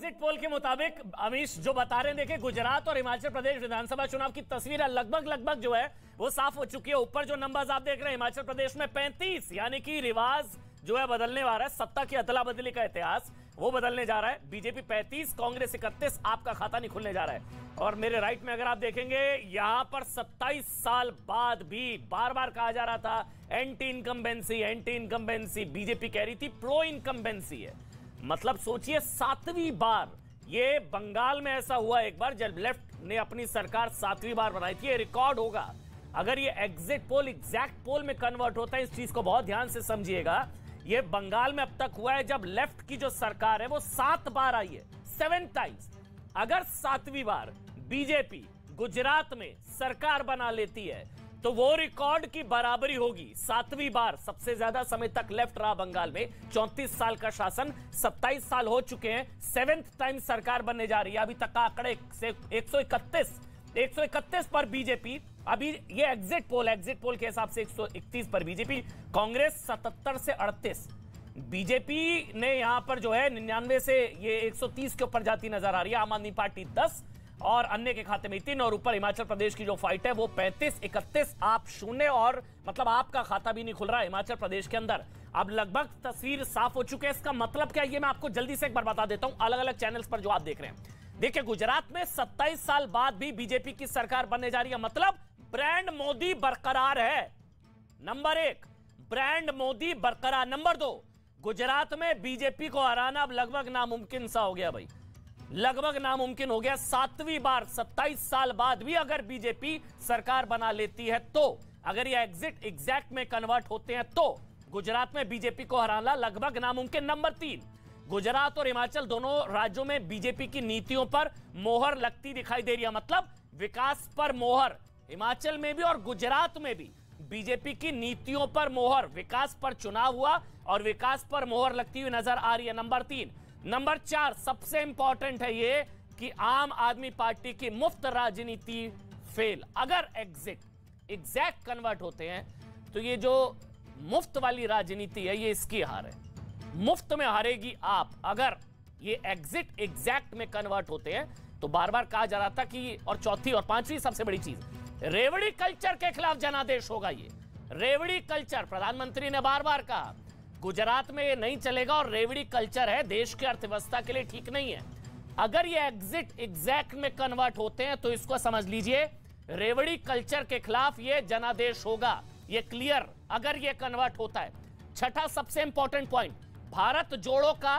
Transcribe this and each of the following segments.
Exit poll के मुताबिक अमीश जो बता रहे हैं, देखिए गुजरात और हिमाचल प्रदेश विधानसभा चुनाव की तस्वीर लगभग जो है वो साफ हो चुकी है। ऊपर जो नंबर्स आप देख रहे हैं, हिमाचल प्रदेश में 35, यानी कि रिवाज जो है बदलने वाला है। सत्ता की अदला बदली का इतिहास वो बदलने जा रहा है। बीजेपी 35, कांग्रेस 31, आपका खाता नहीं खुलने जा रहा है। और मेरे राइट में अगर आप देखेंगे, यहां पर 27 साल बाद भी बार बार कहा जा रहा था एंटी इनकम्बेंसी, बीजेपी कह रही थी प्रो इनकम्बेंसी है। मतलब सोचिए 7वीं बार, ये बंगाल में ऐसा हुआ एक बार जब लेफ्ट ने अपनी सरकार 7वीं बार बनाई थी। ये रिकॉर्ड होगा। अगर ये एग्जिट पोल एग्जैक्ट पोल में कन्वर्ट होता है, इस चीज को बहुत ध्यान से समझिएगा। ये बंगाल में अब तक हुआ है जब लेफ्ट की जो सरकार है वो 7 बार आई है, 7 टाइम्स। अगर 7वीं बार बीजेपी गुजरात में सरकार बना लेती है तो वो रिकॉर्ड की बराबरी होगी। 7वीं बार सबसे ज्यादा समय तक लेफ्ट रहा बंगाल में, 34 साल का शासन, 27 साल हो चुके हैं, 7th टाइम सरकार बनने जा रही है। अभी तक का आंकड़े से 131 पर बीजेपी। अभी ये एग्जिट पोल के हिसाब से 131 पर बीजेपी, कांग्रेस 77 से 38। बीजेपी ने यहां पर जो है 99 से ये 130 के ऊपर जाती नजर आ रही है। आम आदमी पार्टी 10 और अन्य के खाते में 3, और ऊपर हिमाचल प्रदेश की जो फाइट है वो 35, 31, आप 0, और मतलब आपका खाता भी नहीं खुल रहा है हिमाचल प्रदेश के अंदर। अब लगभग तस्वीर साफ हो चुकी है। इसका मतलब क्या है, ये मैं आपको जल्दी से एक बार बता देता हूं अलग अलग चैनल्स पर जो आप देख रहे हैं। देखिए, गुजरात में 27 साल बाद भी बीजेपी की सरकार बनने जा रही है। मतलब ब्रांड मोदी बरकरार है। नंबर 1, ब्रांड मोदी बरकरार। नंबर 2, गुजरात में बीजेपी को हराना अब लगभग नामुमकिन सा हो गया भाई, लगभग नामुमकिन हो गया। 7वीं बार 27 साल बाद भी अगर बीजेपी सरकार बना लेती है तो, अगर ये एग्जिट एग्जैक्ट में कन्वर्ट होते हैं तो गुजरात में बीजेपी को हराना लगभग नामुमकिन। नंबर 3, गुजरात और हिमाचल दोनों राज्यों में बीजेपी की नीतियों पर मोहर लगती दिखाई दे रही है। मतलब विकास पर मोहर हिमाचल में भी और गुजरात में भी बीजेपी की नीतियों पर मोहर, विकास पर चुनाव हुआ और विकास पर मोहर लगती हुई नजर आ रही है। नंबर 3। नंबर 4 सबसे इंपॉर्टेंट है ये कि आम आदमी पार्टी की मुफ्त राजनीति फेल। अगर एग्जिट एग्जैक्ट कन्वर्ट होते हैं तो ये जो मुफ्त वाली राजनीति है ये इसकी हार है, मुफ्त में हारेगी आप। अगर ये एग्जिट एग्जैक्ट में कन्वर्ट होते हैं तो बार बार कहा जा रहा था कि, और चौथी और पांचवी सबसे बड़ी चीज, रेवड़ी कल्चर के खिलाफ जनादेश होगा। ये रेवड़ी कल्चर, प्रधानमंत्री ने बार बार कहा गुजरात में ये नहीं चलेगा, और रेवड़ी कल्चर है देश की अर्थव्यवस्था के लिए ठीक नहीं है। अगर ये एग्जिट एग्जैक्ट में कन्वर्ट होते हैं तो इसको समझ लीजिए, रेवड़ी कल्चर के खिलाफ ये जनादेश होगा, ये क्लियर अगर ये कन्वर्ट होता है। छठा सबसे इंपॉर्टेंट पॉइंट, भारत जोड़ो का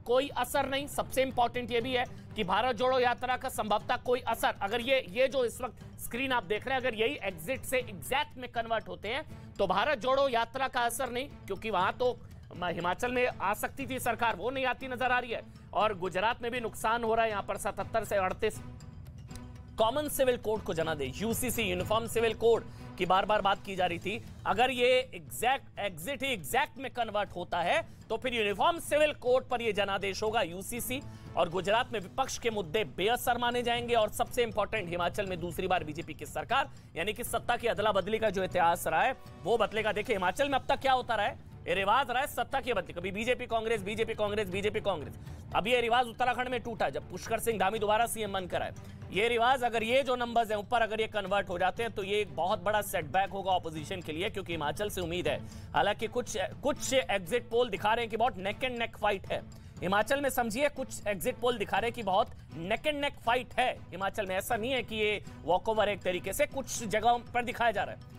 कोई असर नहीं। सबसे इंपॉर्टेंट ये भी है कि भारत जोड़ो यात्रा का संभवतः कोई असर, अगर ये जो इस वक्त स्क्रीन आप देख रहे हैं, अगर यही एग्जिट से एग्जैक्ट में कन्वर्ट होते हैं तो भारत जोड़ो यात्रा का असर नहीं, क्योंकि वहां तो हिमाचल में आ सकती थी सरकार, वो नहीं आती नजर आ रही है। और गुजरात में भी नुकसान हो रहा है, यहां पर 77 से 38। कॉमन सिविल कोड को जनादेश, यूसीसी यूनिफॉर्म सिविल कोड की बार बार बात की जा रही थी। अगर ये एग्जिट ही एग्जैक्ट में कन्वर्ट होता है तो फिर यूनिफॉर्म सिविल कोड पर ये जनादेश होगा, यूसीसी। और गुजरात में विपक्ष के मुद्दे बेअसर माने जाएंगे। और सबसे इंपॉर्टेंट, हिमाचल में दूसरी बार बीजेपी की सरकार, यानी कि सत्ता की अदला बदली का जो इतिहास रहा है वो बदलेगा। देखिए हिमाचल में अब तक क्या होता रहा है, ये रिवाज रहा है सत्ता की बदली, कभी BJP Congress, BJP Congress, BJP Congress. अब ये रिवाज उत्तराखंड में टूटा जब पुष्कर सिंह धामी दोबारा सीएम बनकर आए। ये रिवाज, अगर ये जो नंबर्स हैं ऊपर अगर ये कन्वर्ट हो जाते हैं तो ये एक बहुत बड़ा सेटबैक होगा ऑपोजिशन के लिए, क्योंकि हिमाचल से उम्मीद है, हालांकि कुछ एग्जिट पोल दिखा रहे हैं कि बहुत नेक एंड नेक फाइट है हिमाचल में। समझिए, कुछ एग्जिट पोल दिखा रहे हैं कि बहुत नेक एंड नेक फाइट है हिमाचल में। ऐसा नहीं है कि ये वॉकओवर एक तरीके से, कुछ जगहों पर दिखाया जा रहा है।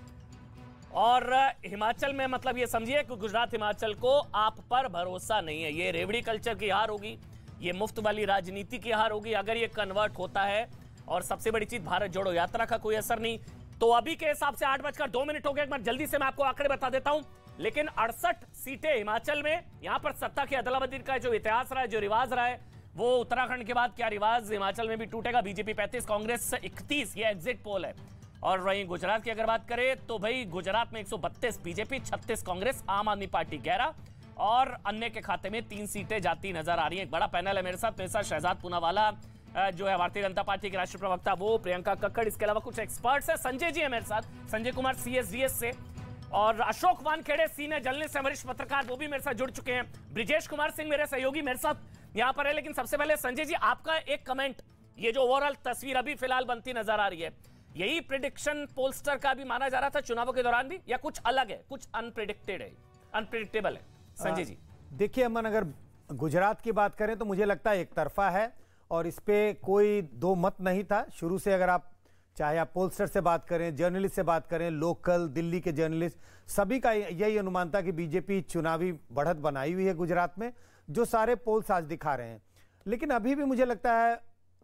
और हिमाचल में मतलब ये समझिए कि गुजरात हिमाचल को आप पर भरोसा नहीं है। ये रेवड़ी कल्चर की हार होगी, ये मुफ्त वाली राजनीति की हार होगी अगर ये कन्वर्ट होता है। और सबसे बड़ी चीज, भारत जोड़ो यात्रा का कोई असर नहीं। तो अभी के हिसाब से 8:02 हो गए। एक बार जल्दी से मैं आपको आंकड़े बता देता हूं। लेकिन 68 सीटें हिमाचल में, यहां पर सत्ता की अदला बदली का जो इतिहास रहा है, जो रिवाज रहा है, वो उत्तराखंड के बाद क्या रिवाज हिमाचल में भी टूटेगा। बीजेपी 35, कांग्रेस 31, ये एग्जिट पोल है। और वहीं गुजरात की अगर बात करें तो भाई गुजरात में 132 बीजेपी, 36 कांग्रेस, आम आदमी पार्टी 11 और अन्य के खाते में 3 सीटें जाती नजर आ रही हैं। एक बड़ा पैनल है मेरे साथ शहजाद पूनावाला जो है भारतीय जनता पार्टी के राष्ट्रीय प्रवक्ता, वो प्रियंका कक्कड़, इसके अलावा कुछ एक्सपर्ट्स हैं। संजय जी है मेरे साथ, संजय कुमार CSDS से, और अशोक वानखेड़े सीनियर जर्नलिस्ट हैं, वरिष्ठ पत्रकार, वो भी मेरे साथ जुड़ चुके हैं। ब्रिजेश कुमार सिंह मेरे सहयोगी मेरे साथ यहां पर है। लेकिन सबसे पहले संजय जी, आपका एक कमेंट, ये जो ओवरऑल तस्वीर अभी फिलहाल बनती नजर आ रही है, यही प्रेडिक्शन पोलस्टर का भी माना जा रहा था चुनावों के दौरान भी, या कुछ अलग है, कुछ अनप्रेडिक्टेबल है? संजय जी देखिए अमन, अगर गुजरात की बात करें तो मुझे लगता है एक तरफा है और इस पे कोई दो मत नहीं था शुरू से। अगर आप चाहे आप पोलस्टर से बात करें, जर्नलिस्ट से बात करें, लोकल दिल्ली के जर्नलिस्ट, सभी का यही अनुमान था कि बीजेपी चुनावी बढ़त बनाई हुई है गुजरात में, जो सारे पोल्स आज दिखा रहे हैं। लेकिन अभी भी मुझे लगता है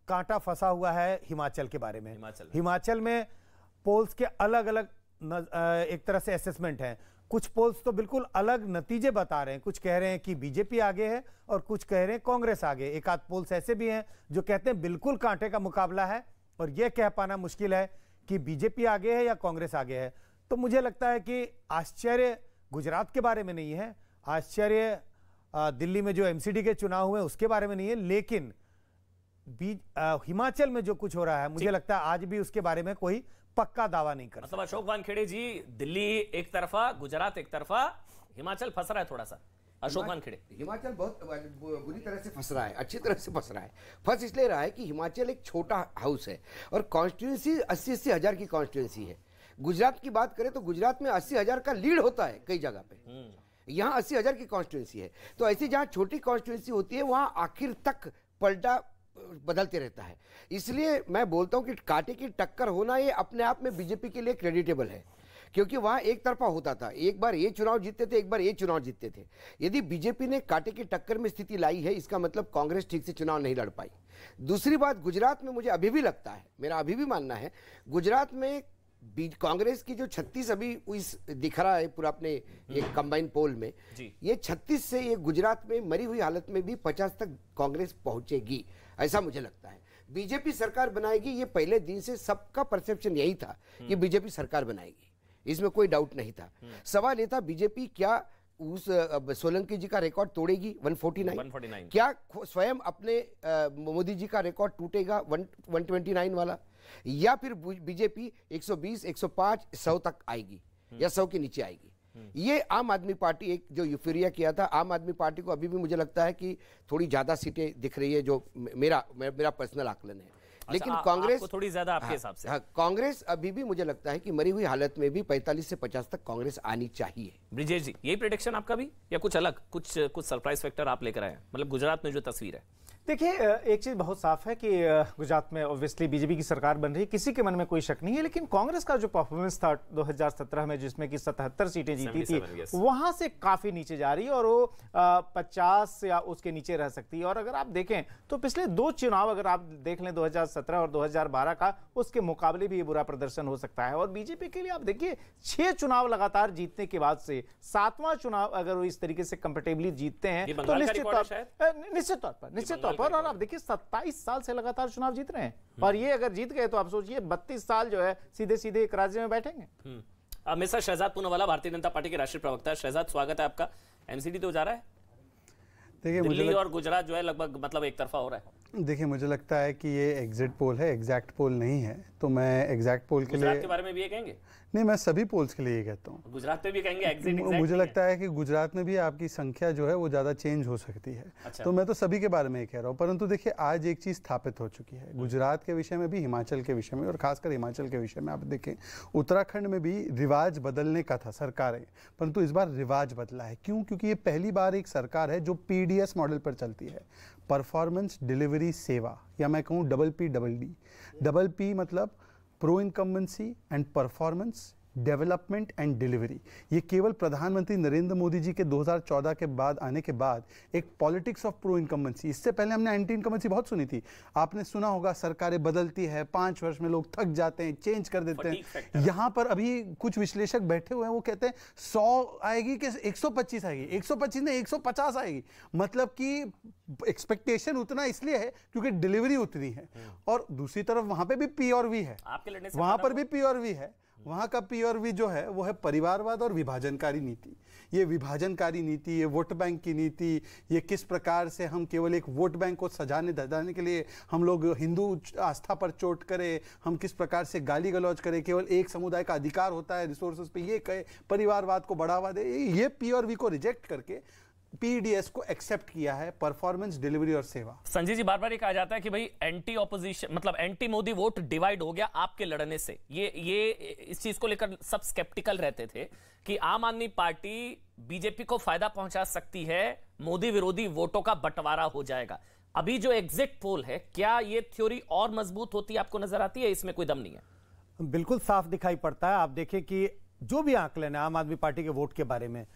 कांटा फंसा हुआ है हिमाचल के बारे में। हिमाचल में पोल्स के अलग अलग एक तरह से असेसमेंट है। कुछ पोल्स तो बिल्कुल अलग नतीजे बता रहे हैं, कुछ कह रहे हैं कि बीजेपी आगे है और कुछ कह रहे हैं कांग्रेस आगे। एक आध पोल्स ऐसे भी हैं जो कहते हैं बिल्कुल कांटे का मुकाबला है और यह कह पाना मुश्किल है कि बीजेपी आगे है या कांग्रेस आगे है। तो मुझे लगता है कि आश्चर्य गुजरात के बारे में नहीं है, आश्चर्य दिल्ली में जो एमसीडी के चुनाव हुए उसके बारे में नहीं है, लेकिन हिमाचल में जो कुछ हो रहा है मुझे लगता है आज भी उसके बारे में कोई पक्का दावा नहीं कर। मतलब अशोक वानखेड़े जी, दिल्ली एक तरफा, गुजरात एक तरफा, हिमाचल फंस रहा है थोड़ा सा। अशोक वानखेड़े, हिमाचल बहुत बुरी तरह से फंस रहा है, अच्छी तरह से फंस रहा है। फंस इसलिए रहा है कि हिमाचल एक छोटा हाउस है और कॉन्स्टिट्यूंसी 80-80 हजार की कॉन्स्टिट्यूंसी है। गुजरात की बात करें तो गुजरात में 80 हजार का लीड होता है कई जगह पे, यहाँ 80 हजार की कॉन्स्टिट्यूंसी है। तो ऐसी जहाँ छोटी कॉन्स्टिट्यूंसी होती है वहाँ आखिर तक पलटा बदलते रहता है। इसलिए मैं बोलता हूँ कि कांटे की टक्कर होना ये अपने आप में बीजेपी के लिए क्रेडिटेबल है, क्योंकि वहां एक तरफा होता था, एक बार ये चुनाव जीतते थे, एक बार ये चुनाव जीतते थे। यदि बीजेपी ने कांटे की टक्कर में स्थिति लाई है, इसका मतलब कांग्रेस ठीक से चुनाव नहीं लड़ पाई। दूसरी बात, गुजरात में मुझे अभी भी लगता है, मेरा अभी भी मानना है, गुजरात में कांग्रेस की जो 36 अभी इस दिख रहा है पूरा अपने एक कंबाइन पोल में, ये 36 से ये गुजरात में मरी हुई हालत में भी 50 तक कांग्रेस पहुंचेगी, ऐसा मुझे लगता है। बीजेपी सरकार बनाएगी, ये पहले दिन से सबका परसेप्शन यही था कि बीजेपी सरकार बनाएगी, इसमें कोई डाउट नहीं था। सवाल ये था बीजेपी क्या उस सोलंकी जी का रिकॉर्ड तोड़ेगी 149, क्या स्वयं अपने मोदी जी का रिकॉर्ड टूटेगा 129 वाला, या फिर बीजेपी 120, 105, 100 तक आएगी या 100 के नीचे आएगी। ये आम आदमी पार्टी एक जो यूफोरिया किया था, आम आदमी पार्टी को अभी भी मुझे लगता है कि थोड़ी ज्यादा सीटें दिख रही है, जो मेरा पर्सनल आकलन है। लेकिन कांग्रेस थोड़ी ज्यादा आपके हिसाब से? कांग्रेस अभी भी मुझे लगता है कि मरी हुई हालत में भी 45 से 50 तक कांग्रेस आनी चाहिए। ब्रिजेश जी, यही प्रेडिक्शन आपका भी या कुछ अलग, कुछ सरप्राइज फैक्टर आप लेकर आए? मतलब गुजरात में जो तस्वीर है, देखिए एक चीज बहुत साफ है कि गुजरात में ऑब्वियसली बीजेपी की सरकार बन रही है, किसी के मन में कोई शक नहीं है। लेकिन कांग्रेस का जो परफॉर्मेंस था 2017 में, जिसमें कि 77 सीटें जीती थी, वहां से काफी नीचे जा रही है और वो 50 या उसके नीचे रह सकती है। और अगर आप देखें तो पिछले दो चुनाव अगर आप देख लें 2017 और 2012 का, उसके मुकाबले भी ये बुरा प्रदर्शन हो सकता है। और बीजेपी के लिए आप देखिए 6 चुनाव लगातार जीतने के बाद से 7वां चुनाव अगर वो इस तरीके से कंफर्टेबली जीतते हैं तो निश्चित तौर पर और आप देखिए 27 साल से लगातार चुनाव जीत रहे हैं, और ये अगर जीत गए तो आप सोचिए 32 साल जो है सीधे सीधे एक राज्य में बैठेंगे। मिस्टर शहजाद पूनावाला, भारतीय जनता पार्टी के राष्ट्रीय प्रवक्ता। शहजाद, स्वागत है आपका। एमसीडी तो जा रहा है, देखिए दिल्ली और गुजरात जो है लगभग मतलब एक तरफा हो रहा है। देखिए मुझे लगता है कि ये एग्जिट पोल है, एग्जैक्ट पोल नहीं है। तो मैं एग्जैक्ट पोल के लिए, गुजरात के बारे में भी ये कहेंगे? नहीं, मैं सभी पोल्स के लिए ये कहता हूँ। गुजरात में भी कहेंगे एग्जिट? मुझे लगता है कि गुजरात में भी आपकी संख्या जो है वो ज़्यादा चेंज हो सकती है। अच्छा। तो मैं तो सभी के बारे में ये कह रहा हूँ। परंतु देखिए आज एक चीज़ स्थापित हो चुकी है गुजरात के विषय में भी, हिमाचल के विषय में, और खासकर हिमाचल के विषय में। आप देखें उत्तराखंड में भी रिवाज बदलने का था सरकारें, परंतु इस बार रिवाज बदला है। क्यों? क्योंकि ये पहली बार एक सरकार है जो PDS मॉडल पर चलती है, परफॉर्मेंस डिलीवरी सेवा, या मैं कहूँ DPD। डबल P मतलब pro incumbency and performance, development and delivery. ये केवल प्रधानमंत्री नरेंद्र मोदी जी के 2014 के बाद आने के बाद एक पॉलिटिक्स ऑफ प्रो इनकम्बेंसी। इससे पहले हमने एंटी इनकम्बेंसी बहुत सुनी थी। आपने सुना होगा सरकारें बदलती है, 5 वर्ष में लोग थक जाते हैं, चेंज कर देते हैं। यहाँ पर अभी कुछ विश्लेषक बैठे हुए हैं, वो कहते हैं 100 आएगी कि 125 आएगी, 125 नहीं 150 आएगी। मतलब कि एक्सपेक्टेशन उतना इसलिए है क्योंकि डिलीवरी उतनी है। और दूसरी तरफ वहां पे भी P और V है, वहां पर भी P और V है। वहाँ का P और V जो है वो है परिवारवाद और विभाजनकारी नीति। ये विभाजनकारी नीति, ये वोट बैंक की नीति, ये किस प्रकार से हम केवल एक वोट बैंक को सजाने धजाने के लिए हम लोग हिंदू आस्था पर चोट करें, हम किस प्रकार से गाली गलौज करें, केवल एक समुदाय का अधिकार होता है रिसोर्सेज पे, ये कहे परिवारवाद को बढ़ावा दे, ये P और V को रिजेक्ट करके पीडीएस को एक्सेप्ट किया है, परफॉर्मेंस, डिलीवरी और सेवा। संजय जी, बार बार ये कहा जाता है कि भाई एंटी ऑपोजिशन मतलब एंटी मोदी वोट डिवाइड हो गया आपके लड़ने से। ये इस चीज को लेकर सब स्केप्टिकल रहते थे कि आम आदमी पार्टी बीजेपी को फायदा पहुंचा सकती है, मोदी विरोधी वोटों का बंटवारा हो जाएगा। अभी जो एग्जिट पोल है, क्या ये थ्योरी और मजबूत होती आपको नजर आती है? इसमें कोई दम नहीं है। बिल्कुल साफ दिखाई पड़ता है। आप देखें कि जो भी आंकलन है आम आदमी पार्टी के वोट के बारे में,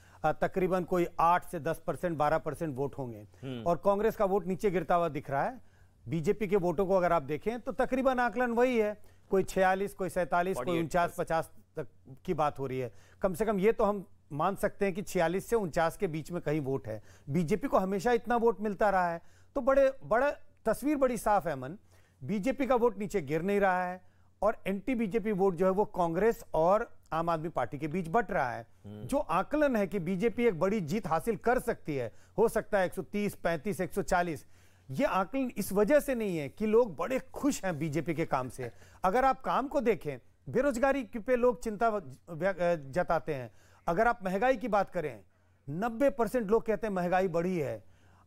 तकरीबन कोई 8 से 10%, 12% वोट होंगे और कांग्रेस का वोट नीचे गिरता हुआ दिख रहा है। बीजेपी के वोटों को अगर आप देखें तो तकरीबन आंकलन वही है, कोई 46, कोई 47, कोई 49-50 तक की बात हो रही है। कम से कम ये तो हम मान सकते हैं कि 46 से 49 के बीच में कहीं वोट है। बीजेपी को हमेशा इतना वोट मिलता रहा है, तो बड़ा तस्वीर बड़ी साफ है अमन। बीजेपी का वोट नीचे गिर नहीं रहा है और एंटी बीजेपी वोट जो है वो कांग्रेस और आम आदमी पार्टी के बीच बट रहा है। जो आकलन है कि बीजेपी एक बड़ी जीत हासिल कर सकती है, हो सकता है 130, 35, 140, ये आकलन इस वजह से नहीं है कि लोग बड़े खुश हैं बीजेपी के काम से। अगर आप काम को देखें, बेरोजगारी पे लोग चिंता जताते हैं। अगर आप महंगाई की बात करें, 90% लोग कहते हैं महंगाई बढ़ी है।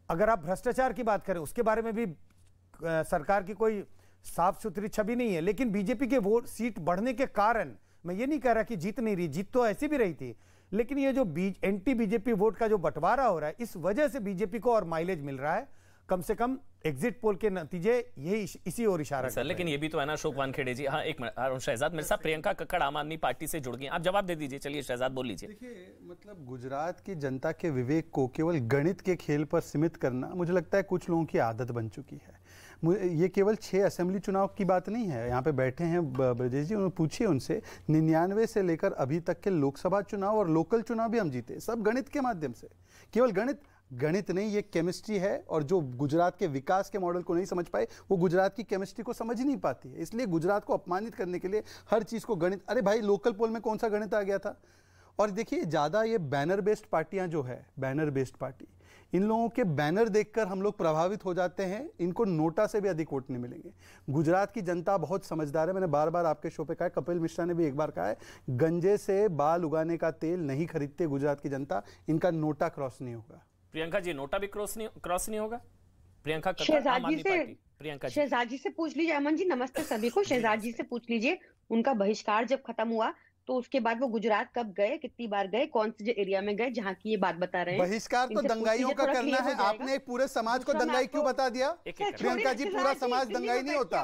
अगर आप भ्रष्टाचार की बात करें, उसके बारे में भी सरकार की कोई साफ सुथरी छवि नहीं है। लेकिन बीजेपी के वोट सीट बढ़ने के कारण, मैं ये नहीं कह रहा कि जीत नहीं रही, जीत तो ऐसी भी रही थी, लेकिन ये जो एंटी बीजेपी वोट का जो बंटवारा हो रहा है, इस वजह से बीजेपी को और माइलेज मिल रहा है। कम से कम एग्जिट पोल के नतीजे यही इसी ओर इशारा कर रहे हैं। लेकिन ये भी तो है ना अशोक वानखेड़े जी। हाँ, एक मिनट, शहजाद मेरे साथ प्रियंका कक्कड़ आम आदमी पार्टी से जुड़ गई, आप जवाब दे दीजिए। चलिए शहजाद बोल लीजिए। देखिए, मतलब गुजरात की जनता के विवेक को केवल गणित के खेल पर सीमित करना मुझे लगता है कुछ लोगों की आदत बन चुकी है। ये केवल 6 असेंबली चुनाव की बात नहीं है। यहाँ पे बैठे हैं ब्रजेश जी, उन्हें पूछिए उनसे, 99 से लेकर अभी तक के लोकसभा चुनाव और लोकल चुनाव भी हम जीते, सब गणित के माध्यम से। केवल गणित नहीं, ये केमिस्ट्री है। और जो गुजरात के विकास के मॉडल को नहीं समझ पाए, वो गुजरात की केमिस्ट्री को समझ ही नहीं पाती है। इसलिए गुजरात को अपमानित करने के लिए हर चीज को गणित, अरे भाई लोकल पोल में कौन सा गणित आ गया था। और देखिए, ज्यादा ये बैनर बेस्ड पार्टियां जो है, बैनर बेस्ड पार्टी, इन लोगों के बैनर देखकर हम लोग प्रभावित हो जाते हैं। इनको नोटा से भी अधिक वोट नहीं मिलेंगे। गुजरात की जनता बहुत समझदार है। मैंने बार बार आपके शो पे कहा है, कपिल मिश्रा ने भी एक बार कहा है, गंजे से बाल उगाने का तेल नहीं खरीदते गुजरात की जनता। इनका नोटा क्रॉस नहीं होगा। प्रियंका जी, नोटा भी क्रॉस नहीं होगा? प्रियंका शहजाद जी से पूछ लीजिए। अमन जी नमस्ते सभी को। शहजाद जी से पूछ लीजिए, उनका बहिष्कार जब खत्म हुआ तो उसके बाद वो गुजरात कब गए, कितनी बार गए, कौन से एरिया में गए, जहाँ की ये बात बता रहे हैं। बहिष्कार तो दंगाइयों का करना है। आपने एक पूरे समाज को दंगाई क्यों बता दिया? प्रियंका जी, पूरा समाज दंगाई नहीं होता।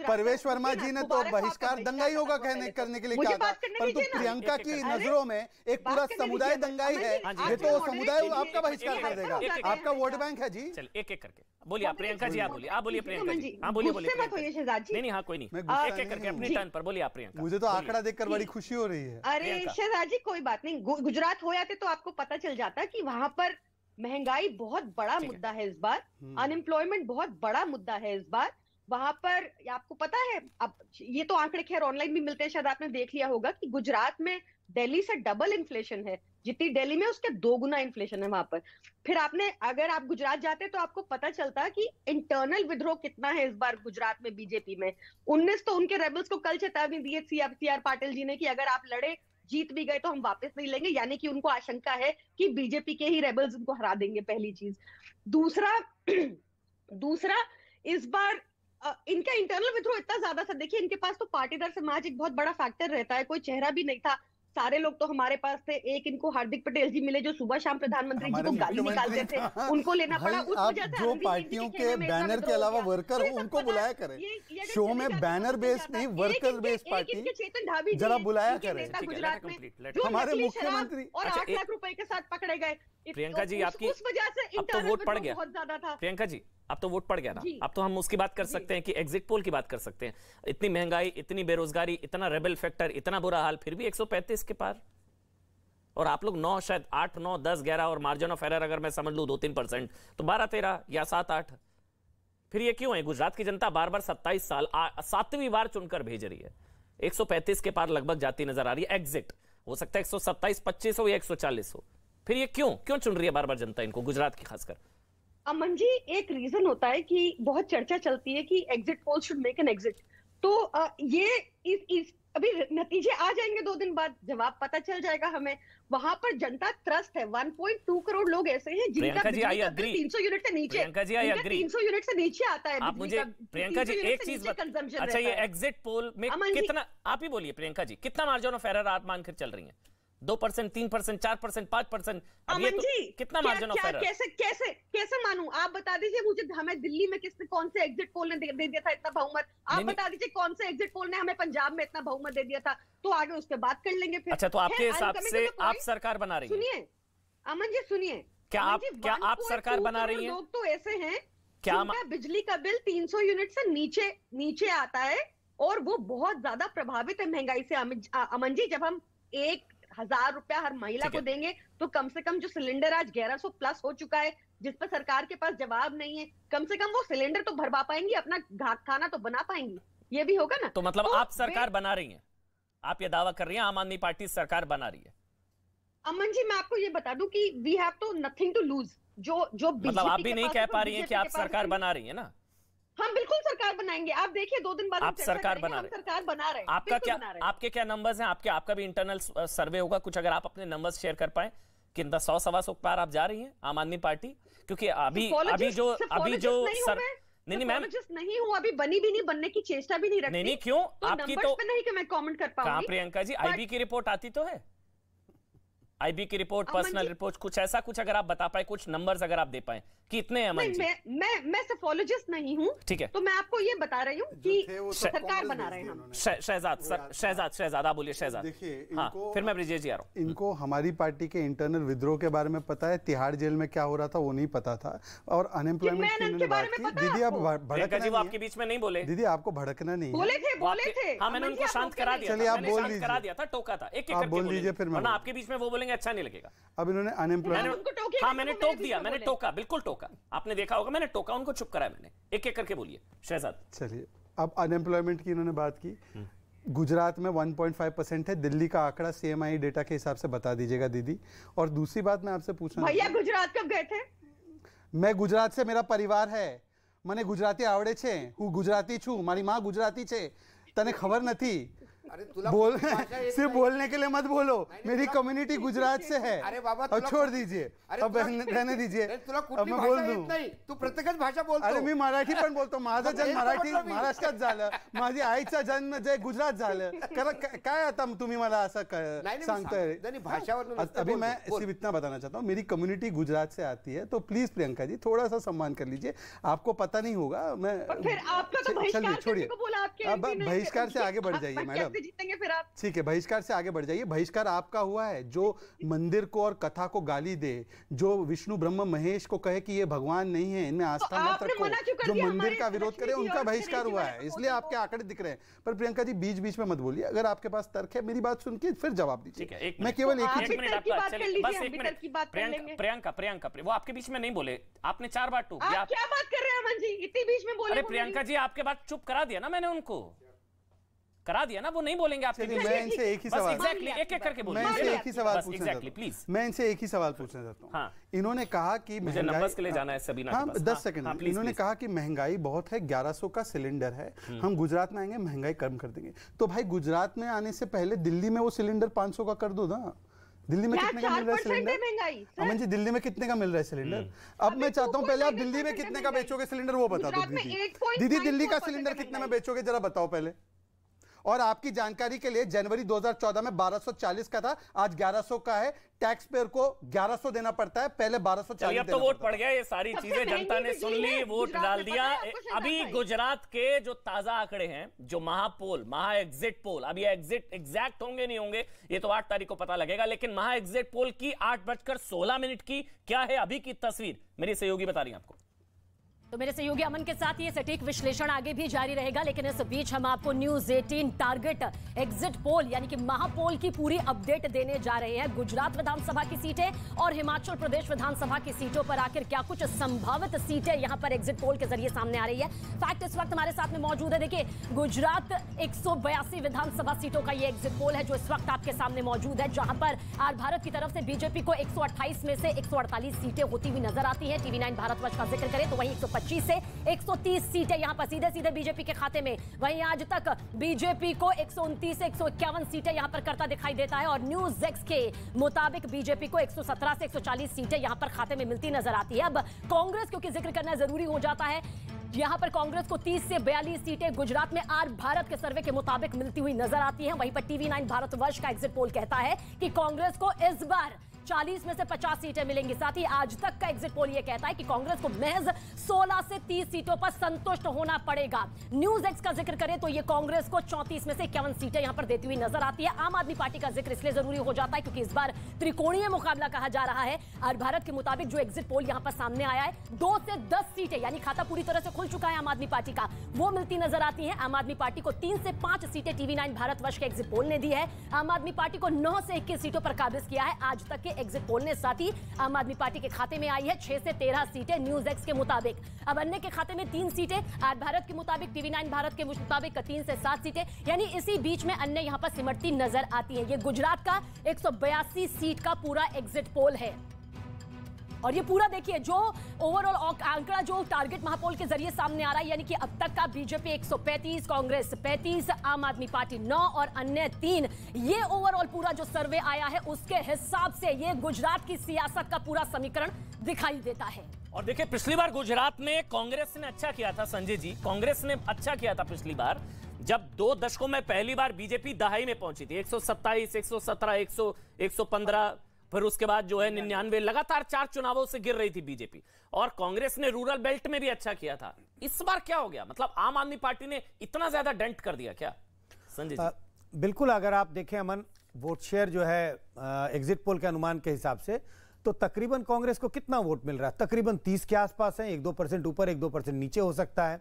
परवेश वर्मा जी ने तो बहिष्कार दंगाइयों का करने के लिए कहा था, परंतु प्रियंका की नजरों में एक पूरा समुदाय दंगाई है। ये तो समुदाय आपका बहिष्कार कर देगा, आपका वोट बैंक है जी। चलिए एक एक करके बोलिए प्रियंका जी, आप बोलिए। आप बोलिए प्रियंका जी। हाँ बोलिए नहीं, हाँ कोई नहीं, एक एक करके अपनी टर्न पर बोलिए आप प्रियंका। मुझे तो आंकड़ा देखकर बड़ी खुशी हो रही है। अरे शहजाद जी, कोई बात नहीं, गुजरात हो जाते तो आपको पता चल जाता कि वहां पर महंगाई बहुत बड़ा मुद्दा है इस बार, अनएम्प्लॉयमेंट बहुत बड़ा मुद्दा है इस बार। वहां पर आपको पता है, अब ये तो आंकड़े खैर ऑनलाइन भी मिलते हैं, शायद आपने देख लिया होगा कि गुजरात में दिल्ली से डबल इन्फ्लेशन है। जितनी दिल्ली में उसके 2 गुना इन्फ्लेशन है वहां पर। फिर अगर आप गुजरात जाते तो आपको पता चलता कि इंटरनल विद्रोह कितना है इस बार गुजरात में बीजेपी में। 19 तो उनके रेबल्स को कल चेतावनी दी है सीआर पाटिल जी ने कि अगर आप लड़े, जीत भी गए तो हम वापस नहीं लेंगे। यानी कि उनको आशंका है कि बीजेपी के ही रेबल्स उनको हरा देंगे, पहली चीज। दूसरा इस बार इनका इंटरनल विद्रोह इतना ज्यादा था। देखिए, इनके पास तो पाटीदार समाज एक बहुत बड़ा फैक्टर रहता है, कोई चेहरा भी नहीं था। सारे लोग तो हमारे पास थे। एक इनको हार्दिक पटेल जी मिले जो सुबह शाम प्रधानमंत्री जी को गाली निकालते थे, उनको लेना पड़ा। उस वजह से जो पार्टियों के बैनर के अलावा वर्कर हो उनको बुलाया करें शो में। बैनर बेस्ड नहीं, वर्कर बेस्ड पार्टी चेतन ढाबी जरा बुलाया करें। गुजरात में हमारे मुख्यमंत्री 8 लाख रुपए के साथ पकड़े गए। प्रियंका जी, आपकी उस वजह से अब तो वोट पड़ गया बहुत ज्यादा था। प्रियंका जी, अब तो वोट पड़ गया ना, अब तो हम उसकी बात कर सकते हैं कि एग्जिट पोल की बात कर सकते हैं। इतनी महंगाई, इतनी बेरोजगारी, इतना रेबल फैक्टर, इतना बुरा हाल, फिर भी 135 के पार। और आप लोग 9, शायद 8, 9, 10, 11 और मार्जिन ऑफ एरर अगर मैं समझ लूं 2-3% तो 12-13 या 7-8। फिर ये क्यों है? गुजरात की जनता बार बार 27 साल 7वीं बार चुनकर भेज रही है। 135 के पार लगभग जाती नजर आ रही है। एग्जिट हो सकता है 127-25 हो या 140 हो। फिर ये क्यों चुन रही है बार बार जनता इनको, गुजरात की खासकर? अमन जी, एक रीजन होता है कि बहुत चर्चा चलती है कि exit poll should make an exit. तो ये इस अभी नतीजे आ जाएंगे 2 दिन बाद, जवाब पता चल जाएगा हमें। वहां पर जनता त्रस्त है। 1.2 करोड़ लोग ऐसे हैं जिनका 300 यूनिट से नीचे, 300 यूनिट से नीचे आता है। आप मुझे प्रियंका जी एक चीज अच्छा, ये एग्जिट पोल में कितना, आप ही बोलिए प्रियंका जी, कितना मार्जिन ऑफ एरर आप मानकर चल रही हैं? 2%, 3%, 4%, 5%? अमन जी कितना मार्जिन ऑफ एरर? कैसे मानूं? आप बता दीजिए मुझे, हमें दिल्ली में किसने, कौन से एग्जिट पोल ने दे दिया था इतना बहुमत? आप बता दीजिए कौन से एग्जिट पोल ने हमें पंजाब में इतना बहुमत दे दिया था, तो आगे उस पर बात कर लेंगे फिर। अच्छा, तो आपके हिसाब से आप सरकार बना रही हैं? सुनिए अमन जी, सुनिए, क्या आप सरकार बना रही हैं? लोग तो ऐसे हैं क्या बिजली का बिल 300 यूनिट से नीचे आता है और वो बहुत ज्यादा प्रभावित है महंगाई से। अमन जी, जब हम 1,000 रुपया हर महिला को देंगे तो कम से कम जो सिलेंडर आज 1100 प्लस हो चुका है, जिस पर सरकार के पास जवाब नहीं है, कम से कम वो सिलेंडर तो भरवा पाएंगी, अपना खाना तो बना पाएंगी, ये भी होगा ना। तो मतलब आप सरकार बना रही हैं, आप ये दावा कर रही हैं आम आदमी पार्टी सरकार बना रही है? अमन जी, मैं आपको ये बता दूं कि वी हैव तो नथिंग टू लूज। जो मतलब आप भी नहीं कह पा रही हैं कि आप सरकार बना रही है ना? हम बिल्कुल सरकार बनाएंगे। आप देखिए 2 दिन बाद आप सरकार बना रहे हैं। आपके क्या नंबर्स हैं? आपका भी इंटरनल सर्वे होगा कुछ, अगर आप अपने नंबर्स शेयर कर पाए कि 100-125 पार आप जा रही हैं आम आदमी पार्टी? क्योंकि अभी जो नहीं मैम नहीं हूँ, अभी बनी भी नहीं, बनने की चेष्टा भी नहीं रखती। नहीं क्यों? आपकी तो नहीं कि मैं कमेंट कर पाऊंगी। प्रियंका जी, आईबी की रिपोर्ट आती तो है, आईबी की रिपोर्ट, पर्सनल रिपोर्ट, कुछ ऐसा कुछ अगर आप बता पाए, कुछ नंबर्स अगर आप दे पाए कि इतने अमन जी। मैं सेफोलॉजिस्ट नहीं हूं, ठीक है, तो मैं आपको ये बता रही हूँ कि सरकार बना रहे हैं हम। शहजाद आप बोलिए। शहजाद, देखिए, हाँ, फिर मैं ब्रिजेश जी आ रहा हूँ। इनको हमारी पार्टी के इंटरनल विद्रोह के बारे में पता है, तिहाड़ जेल में क्या हो रहा था वो नहीं पता था, और अनएम्प्लॉयमेंट की उन्होंने बात की। दीदी आप भड़कना जी, वो आपके बीच में नहीं बोले। दीदी आपको भड़कना नहीं, बोले थे। हाँ, मैंने उनको शांत करा दिया। चलिए आप बोल लीजिए, करा दिया था, टोका था, एक आप बोल लीजिए, फिर मैं आपके बीच में वो बोलेंगे अच्छा नहीं लगेगा। अब इन्होंने अनएम्प्लॉयमेंट, हाँ मैंने टोक दिया, मैंने टोका, बिल्कुल टोका, आपने देखा होगा, मैंने टोका, उनको चुप कराया मैंने। एक करके बोलिए शहजाद। चलिए, अब अनएम्प्लॉयमेंट की इन्होंने बात की। गुजरात में 1.5% है, दिल्ली का आंकड़ा CMI डेटा के हिसाब से बता दीजिएगा दीदी। और दूसरी बात मैं आपसे पूछना, भैया गुजरात कब गए थे? मैं गुजरात से, मेरा परिवार है, મને ગુજરાતી આવડે છે, હું ગુજરાતી છું, મારી માં ગુજરાતી છે, તને ખબર નથી? बोल सिर्फ बोलने के लिए मत बोलो, मेरी कम्युनिटी गुजरात से है। अरे बाबा, अब छोड़ दीजिए, अब रहने दीजिए, अब मैं बोल दूं। तू प्रत्येकच भाषा बोलतो। अरे मी मराठी पण बोलतो, माझा जन्म मराठी महाराष्ट्रात झालं, माझी आईचा जन्म जे गुजरात झालं, काय आता तुम्ही मला असं सांगताय? अभी मैं सिर्फ इतना बताना चाहता हूँ, मेरी कम्युनिटी गुजरात से आती है, तो प्लीज प्रियंका जी थोड़ा सा सम्मान कर लीजिए। आपको पता नहीं होगा, मैं चलिए छोड़िए, अब बहिष्कार से आगे बढ़ जाइए मैडम, जीतेंगे फिर आप। ठीक है, बहिष्कार से आगे बढ़ जाइए। बहिष्कार आपका हुआ है जो मंदिर को और कथा को गाली दे, जो विष्णु ब्रह्म महेश को कहे कि ये भगवान नहीं है, इनमें आस्था मत रखो, जो मंदिर का विरोध करे, उनका बहिष्कार हुआ है, इसलिए आपके आंकड़े दिख रहे हैं। पर प्रियंका जी बीच बीच में मत बोलिए, अगर आपके पास तर्क है मेरी बात सुन के फिर जवाब दीजिए। मैं केवल एक ही प्रियंका वो आपके बीच में नहीं बोले, आपने 4 बार टोक दिया। क्या बात कर रहे हैं अमन जी, इतनी बीच में बोले? अरे प्रियंका जी, आपके बात चुप करा दिया ना मैंने, उनको करा दिया ना, वो नहीं बोलेंगे आपके। मैं इनसे एक ही सवाल, एक करके बोलिए। मैं इनसे एक ही सवाल पूछना चाहता हूं, प्लीज। मैं इनसे एक ही सवाल पूछना चाहता हूं। हाँ। इन्होंने कहा कि मुझे नंबर्स के लिए जाना है सबीना के पास। 10 सेकंड। इन्होंने कहा कि महंगाई बहुत है, 1100 का सिलेंडर है, हम गुजरात में आएंगे महंगाई कम कर देंगे। तो भाई गुजरात में आने से पहले दिल्ली में वो सिलेंडर 500 का कर दो ना। दिल्ली में कितने का मिल रहा है सिलेंडर? अमन जी, दिल्ली में कितने का मिल रहा है सिलेंडर? अब मैं चाहता हूं पहले आप दिल्ली में कितने का बेचोगे सिलेंडर वो बता दो दीदी। दिल्ली का सिलेंडर कितने में बेचोगे जरा बताओ पहले। और आपकी जानकारी के लिए जनवरी 2014 में 1240 का था, आज 1100 का है। टैक्स पेयर को 1100 देना पड़ता है, पहले 1240। अब तो वोट पड़ गया, ये सारी चीजें जनता ने सुन ली, वोट डाल दिया। अभी गुजरात के जो ताजा आंकड़े हैं, जो महा एग्जिट पोल, अभी एग्जिट एग्जैक्ट होंगे नहीं होंगे ये तो 8 तारीख को पता लगेगा, लेकिन महा एग्जिट पोल की 8:16 की क्या है अभी की तस्वीर, मेरी सहयोगी बता रही है आपको। तो मेरे सहयोगी अमन के साथ ये सटीक विश्लेषण आगे भी जारी रहेगा, लेकिन इस बीच हम आपको न्यूज 18 टारगेट एग्जिट पोल यानी कि महापोल की पूरी अपडेट देने जा रहे हैं। गुजरात विधानसभा की सीटें और हिमाचल प्रदेश विधानसभा की सीटों पर आखिर क्या कुछ संभावित सीटें यहां पर एग्जिट पोल के जरिए सामने आ रही है। फैक्ट इस वक्त हमारे साथ में मौजूद है। देखिए, गुजरात 182 विधानसभा सीटों का ये एग्जिट पोल है जो इस वक्त आपके सामने मौजूद है, जहां पर आर भारत की तरफ से बीजेपी को 128 में से 148 सीटें होती हुई नजर आती है। TV9 भारतवर्ष का जिक्र करें तो वहीं 125 से 130 सीटें यहां पर सीधे सीधे बीजेपी के खाते में। वहीं आज तक बीजेपी को 129 से 151 सीटें यहां पर करता दिखाई देता है और न्यूज एक्स के मुताबिक बीजेपी को 117 से 140 सीटें यहां पर खाते में मिलती नजर आती है। अब कांग्रेस क्योंकि जिक्र करना जरूरी हो जाता है, यहां पर कांग्रेस को 30 से 42 सीटें गुजरात में आर भारत के सर्वे के मुताबिक मिलती हुई नजर आती हैं। वहीं पर TV9 भारतवर्ष का एग्जिट पोल कहता है कि कांग्रेस को इस बार 40 में से 50 सीटें मिलेंगी। साथ ही आज तक का एग्जिट पोल यह कहता है कि कांग्रेस को महज 16 से 30 सीटों पर संतुष्ट होना पड़ेगा। न्यूज एक्स का जिक्र करें तो यह कांग्रेस को 34 में से 51 सीटें यहां पर देती हुई नजर आती है। आम आदमी पार्टी का जिक्र इसलिए जरूरी हो जाता है क्योंकि इस बार त्रिकोणीय मुकाबला कहा जा रहा है। और भारत के मुताबिक जो एग्जिट पोल यहां पर सामने आया है, 2 से 10 सीटें यानी खाता पूरी तरह से खुल चुका है आम आदमी पार्टी का, वो मिलती नजर आती है। आम आदमी पार्टी को 3 से 5 सीटें TV9 भारतवर्ष के एग्जिट पोल ने दी है। आम आदमी पार्टी को 9 से 21 सीटों पर काबिज किया है आज तक के एग्जिट पोल ने। साथ ही आम आदमी पार्टी के खाते में आई है 6 से 13 सीटें न्यूज एक्स के मुताबिक। अब अन्य के खाते में 3 सीटें, आज भारत के मुताबिक TV9 भारत के मुताबिक 3 से 7 सीटें, यानी इसी बीच में अन्य यहां पर सिमटती नजर आती है। ये गुजरात का 182 सीट का पूरा एग्जिट पोल है। और ये पूरा देखिए जो ओवरऑल आंकड़ा जो टारगेट महापोल के जरिए सामने आ रहा है, यानी कि अब तक का बीजेपी 135, कांग्रेस 35, आम आदमी पार्टी 9 और अन्य 3, ये ओवरऑल पूरा जो सर्वे आया है उसके हिसाब से ये गुजरात की सियासत का पूरा समीकरण दिखाई देता है। और देखिए पिछली बार गुजरात में कांग्रेस ने अच्छा किया था संजय जी, कांग्रेस ने अच्छा किया था पिछली बार जब 2 दशकों में पहली बार बीजेपी दहाई में पहुंची थी। 127, 117, 115, फिर उसके बाद जो है 99, लगातार 4 चुनावों से गिर रही थी बीजेपी। और कांग्रेस ने रूरल बेल्ट में भी अच्छा किया था। इस बार क्या हो गया, मतलब आम आदमी पार्टी ने इतना ज्यादा डेंट कर दिया क्या संजय जी? बिल्कुल, अगर आप देखें अमन, वोट शेयर जो है एग्जिट पोल के अनुमान के हिसाब से तो तकरीबन कांग्रेस को कितना वोट मिल रहा है, तकरीबन 30 के आसपास है। 1-2% ऊपर 1-2% नीचे हो सकता है।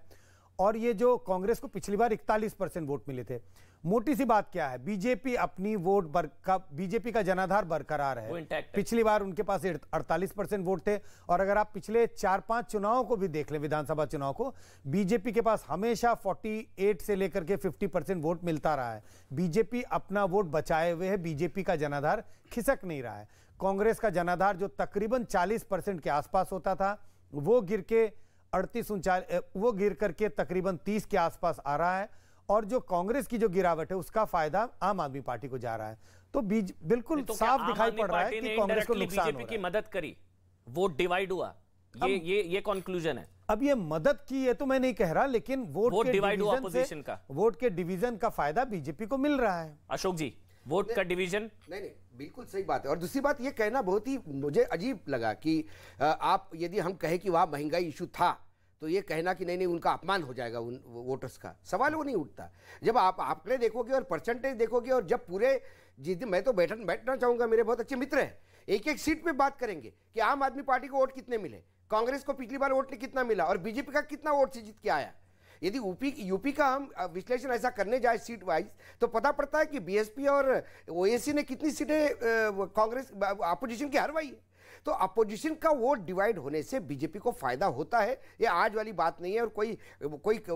और ये जो कांग्रेस को पिछली बार 41% वोट मिले थे। मोटी सी बात क्या है, बीजेपी अपनी बीजेपी का जनाधार बरकरार है। पिछली बार उनके पास 48% वोट थे। और अगर आप पिछले 4-5 चुनावों को भी देख लें, विधानसभा चुनाव को, बीजेपी के पास हमेशा 48 से लेकर के 50% वोट मिलता रहा है। बीजेपी अपना वोट बचाए हुए है, बीजेपी का जनाधार खिसक नहीं रहा है। कांग्रेस का जनाधार जो तकरीबन 40% के आसपास होता था, वो गिर के 38-39, वो गिर करके तकरीबन 30 के आसपास आ रहा है। और जो कांग्रेस की जो गिरावट है उसका फायदा आम आदमी पार्टी को जा रहा है। तो बिल्कुल तो साफ दिखाई पड़ रहा है कि कांग्रेस को नुकसान हो रहा है। बीजेपी की मदद करी, वोट डिवाइड हुआ, ये कंक्लूजन है। अब ये मदद की है तो मैं नहीं कह रहा, लेकिन वोट डिवाइड हुआ अपोजिशन का, वोट के डिवीजन का फायदा बीजेपी को मिल रहा है। अशोक जी, वोट का डिवीजन नहीं, बिल्कुल सही बात है। और दूसरी बात ये कहना बहुत ही मुझे अजीब लगा कि आप यदि हम कहें कि वहां महंगाई इशू था तो ये कहना कि नहीं उनका अपमान हो जाएगा उन वोटर्स का, सवाल वो नहीं उठता। जब आप आंकड़े देखोगे और परसेंटेज देखोगे और जब पूरे मैं तो बैठना चाहूंगा, मेरे बहुत अच्छे मित्र हैं, एक एक सीट पे बात करेंगे कि आम आदमी पार्टी को वोट कितने मिले, कांग्रेस को पिछली बार वोट कितना मिला और बीजेपी का कितना वोट से जीत के आया। यदि यूपी का हम विश्लेषण ऐसा करने जाए सीट वाइज तो पता पड़ता है कि बीएसपी और ओएसी ने कितनी सीटें कांग्रेस अपोजिशन की हरवाई है। तो अपोजिशन का वोट डिवाइड होने से बीजेपी को फायदा होता है, ये आज वाली बात नहीं है और कोई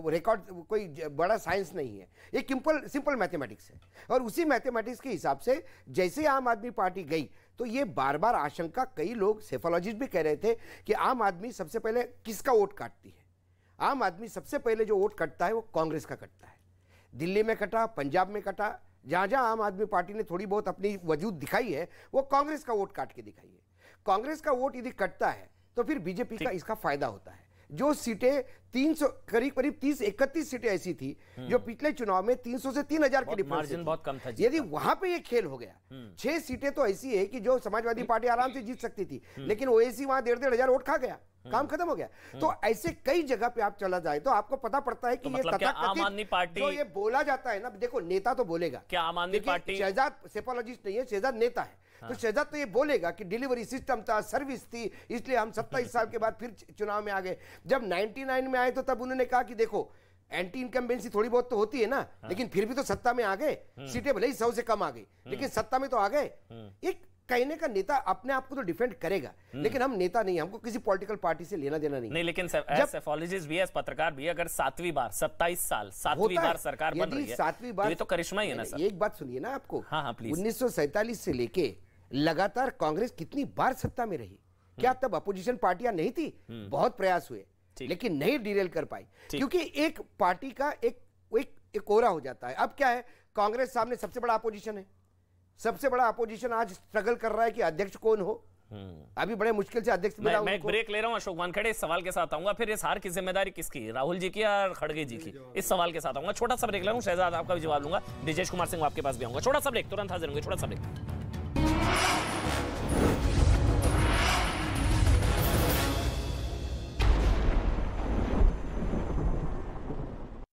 रिकॉर्ड, कोई बड़ा साइंस नहीं है, ये सिंपल मैथमेटिक्स है। और उसी मैथमेटिक्स के हिसाब से जैसे आम आदमी पार्टी गई तो ये बार बार आशंका, कई लोग सेफोलॉजिस्ट भी कह रहे थे कि आम आदमी सबसे पहले किसका वोट काटती है। आम आदमी सबसे पहले जो वोट कटता है वो कांग्रेस का कटता है। दिल्ली में कटा, पंजाब में कटा, जहां जहां आम आदमी पार्टी ने थोड़ी बहुत अपनी वजूद दिखाई है वो कांग्रेस का वोट काट के दिखाई है। कांग्रेस का वोट यदि कटता है तो फिर बीजेपी का इसका फायदा होता है। जो सीटें 300 करीब 30-31 सीटें ऐसी थी जो पिछले चुनाव में 300 से 3000 के डिफरेंस मार्जिन बहुत कम था, यदि वहां पे ये खेल हो गया, 6 सीटें तो ऐसी है कि जो समाजवादी पार्टी आराम से जीत सकती थी, लेकिन ओएसी वहां 1,500 वोट खा गया, काम खत्म हो गया। तो ऐसे कई जगह पे आप चला जाए तो आपको पता पड़ता है कि तो ये मतलब आम आदमी पार्टी जो ये बोला जाता है ना, देखो नेता तो बोलेगा, क्या आम आदमी पार्टी, शहजाद सेफोलॉजिस्ट नहीं है, शहजाद नेता है। तो शहजाद तो ये बोलेगा कि डिलीवरी सिस्टम था, सर्विस थी, इसलिए हम 27 साल के बाद फिर चुनाव में आ गए। जब 99 में आए तो तब उन्होंने कहा कि देखो एंटी इनकम्बेंसी थोड़ी बहुत तो होती है ना, लेकिन फिर भी तो सत्ता में आ गए, सीटें भले ही 100 से कम आ गई लेकिन सत्ता में तो आ गए। एक कहने का नेता अपने आप को तो डिफेंड करेगा, लेकिन हम नेता नहीं, हमको किसी पॉलिटिकल पार्टी से लेना देना नहीं। लेकिन सेफोलॉजिस्ट भी है, पत्रकार भी, अगर 7वीं बार 27 साल 7वीं बार सरकार बन रही है, 7वीं बार, ये तो करिश्मा ही है ना सर। एक बात सुनिए ना आपको, हाँ प्लीज। 1947 से लेके लगातार कांग्रेस कितनी बार सत्ता में रही, क्या तब अपोजिशन पार्टियां नहीं थी? बहुत प्रयास हुए, लेकिन नहीं डिरेल कर पाई, क्योंकि एक पार्टी का एक कोरा हो जाता है। अब क्या है, कांग्रेस सामने सबसे बड़ा अपोजिशन है, सबसे बड़ा अपोजिशन आज स्ट्रगल कर रहा है कि अध्यक्ष कौन हो। अभी बड़े मुश्किल से अध्यक्ष मिला। मैं एक ब्रेक ले रहा हूं, अशोक वानखेड़े इस सवाल के साथ आऊंगा, फिर इस हार की जिम्मेदारी किसकी, राहुल जी की या खड़गे जी की, इस सवाल के साथ आऊंगा। छोटा सा ब्रेक ले रहा हूं, शहजाद आपका भी जवाब लूंगा, ब्रिजेश कुमार सिंह आपके पास भी आऊंगा। छोटा सा ब्रेक, तुरंत हाजिर होंगे, छोटा सा ब्रेक।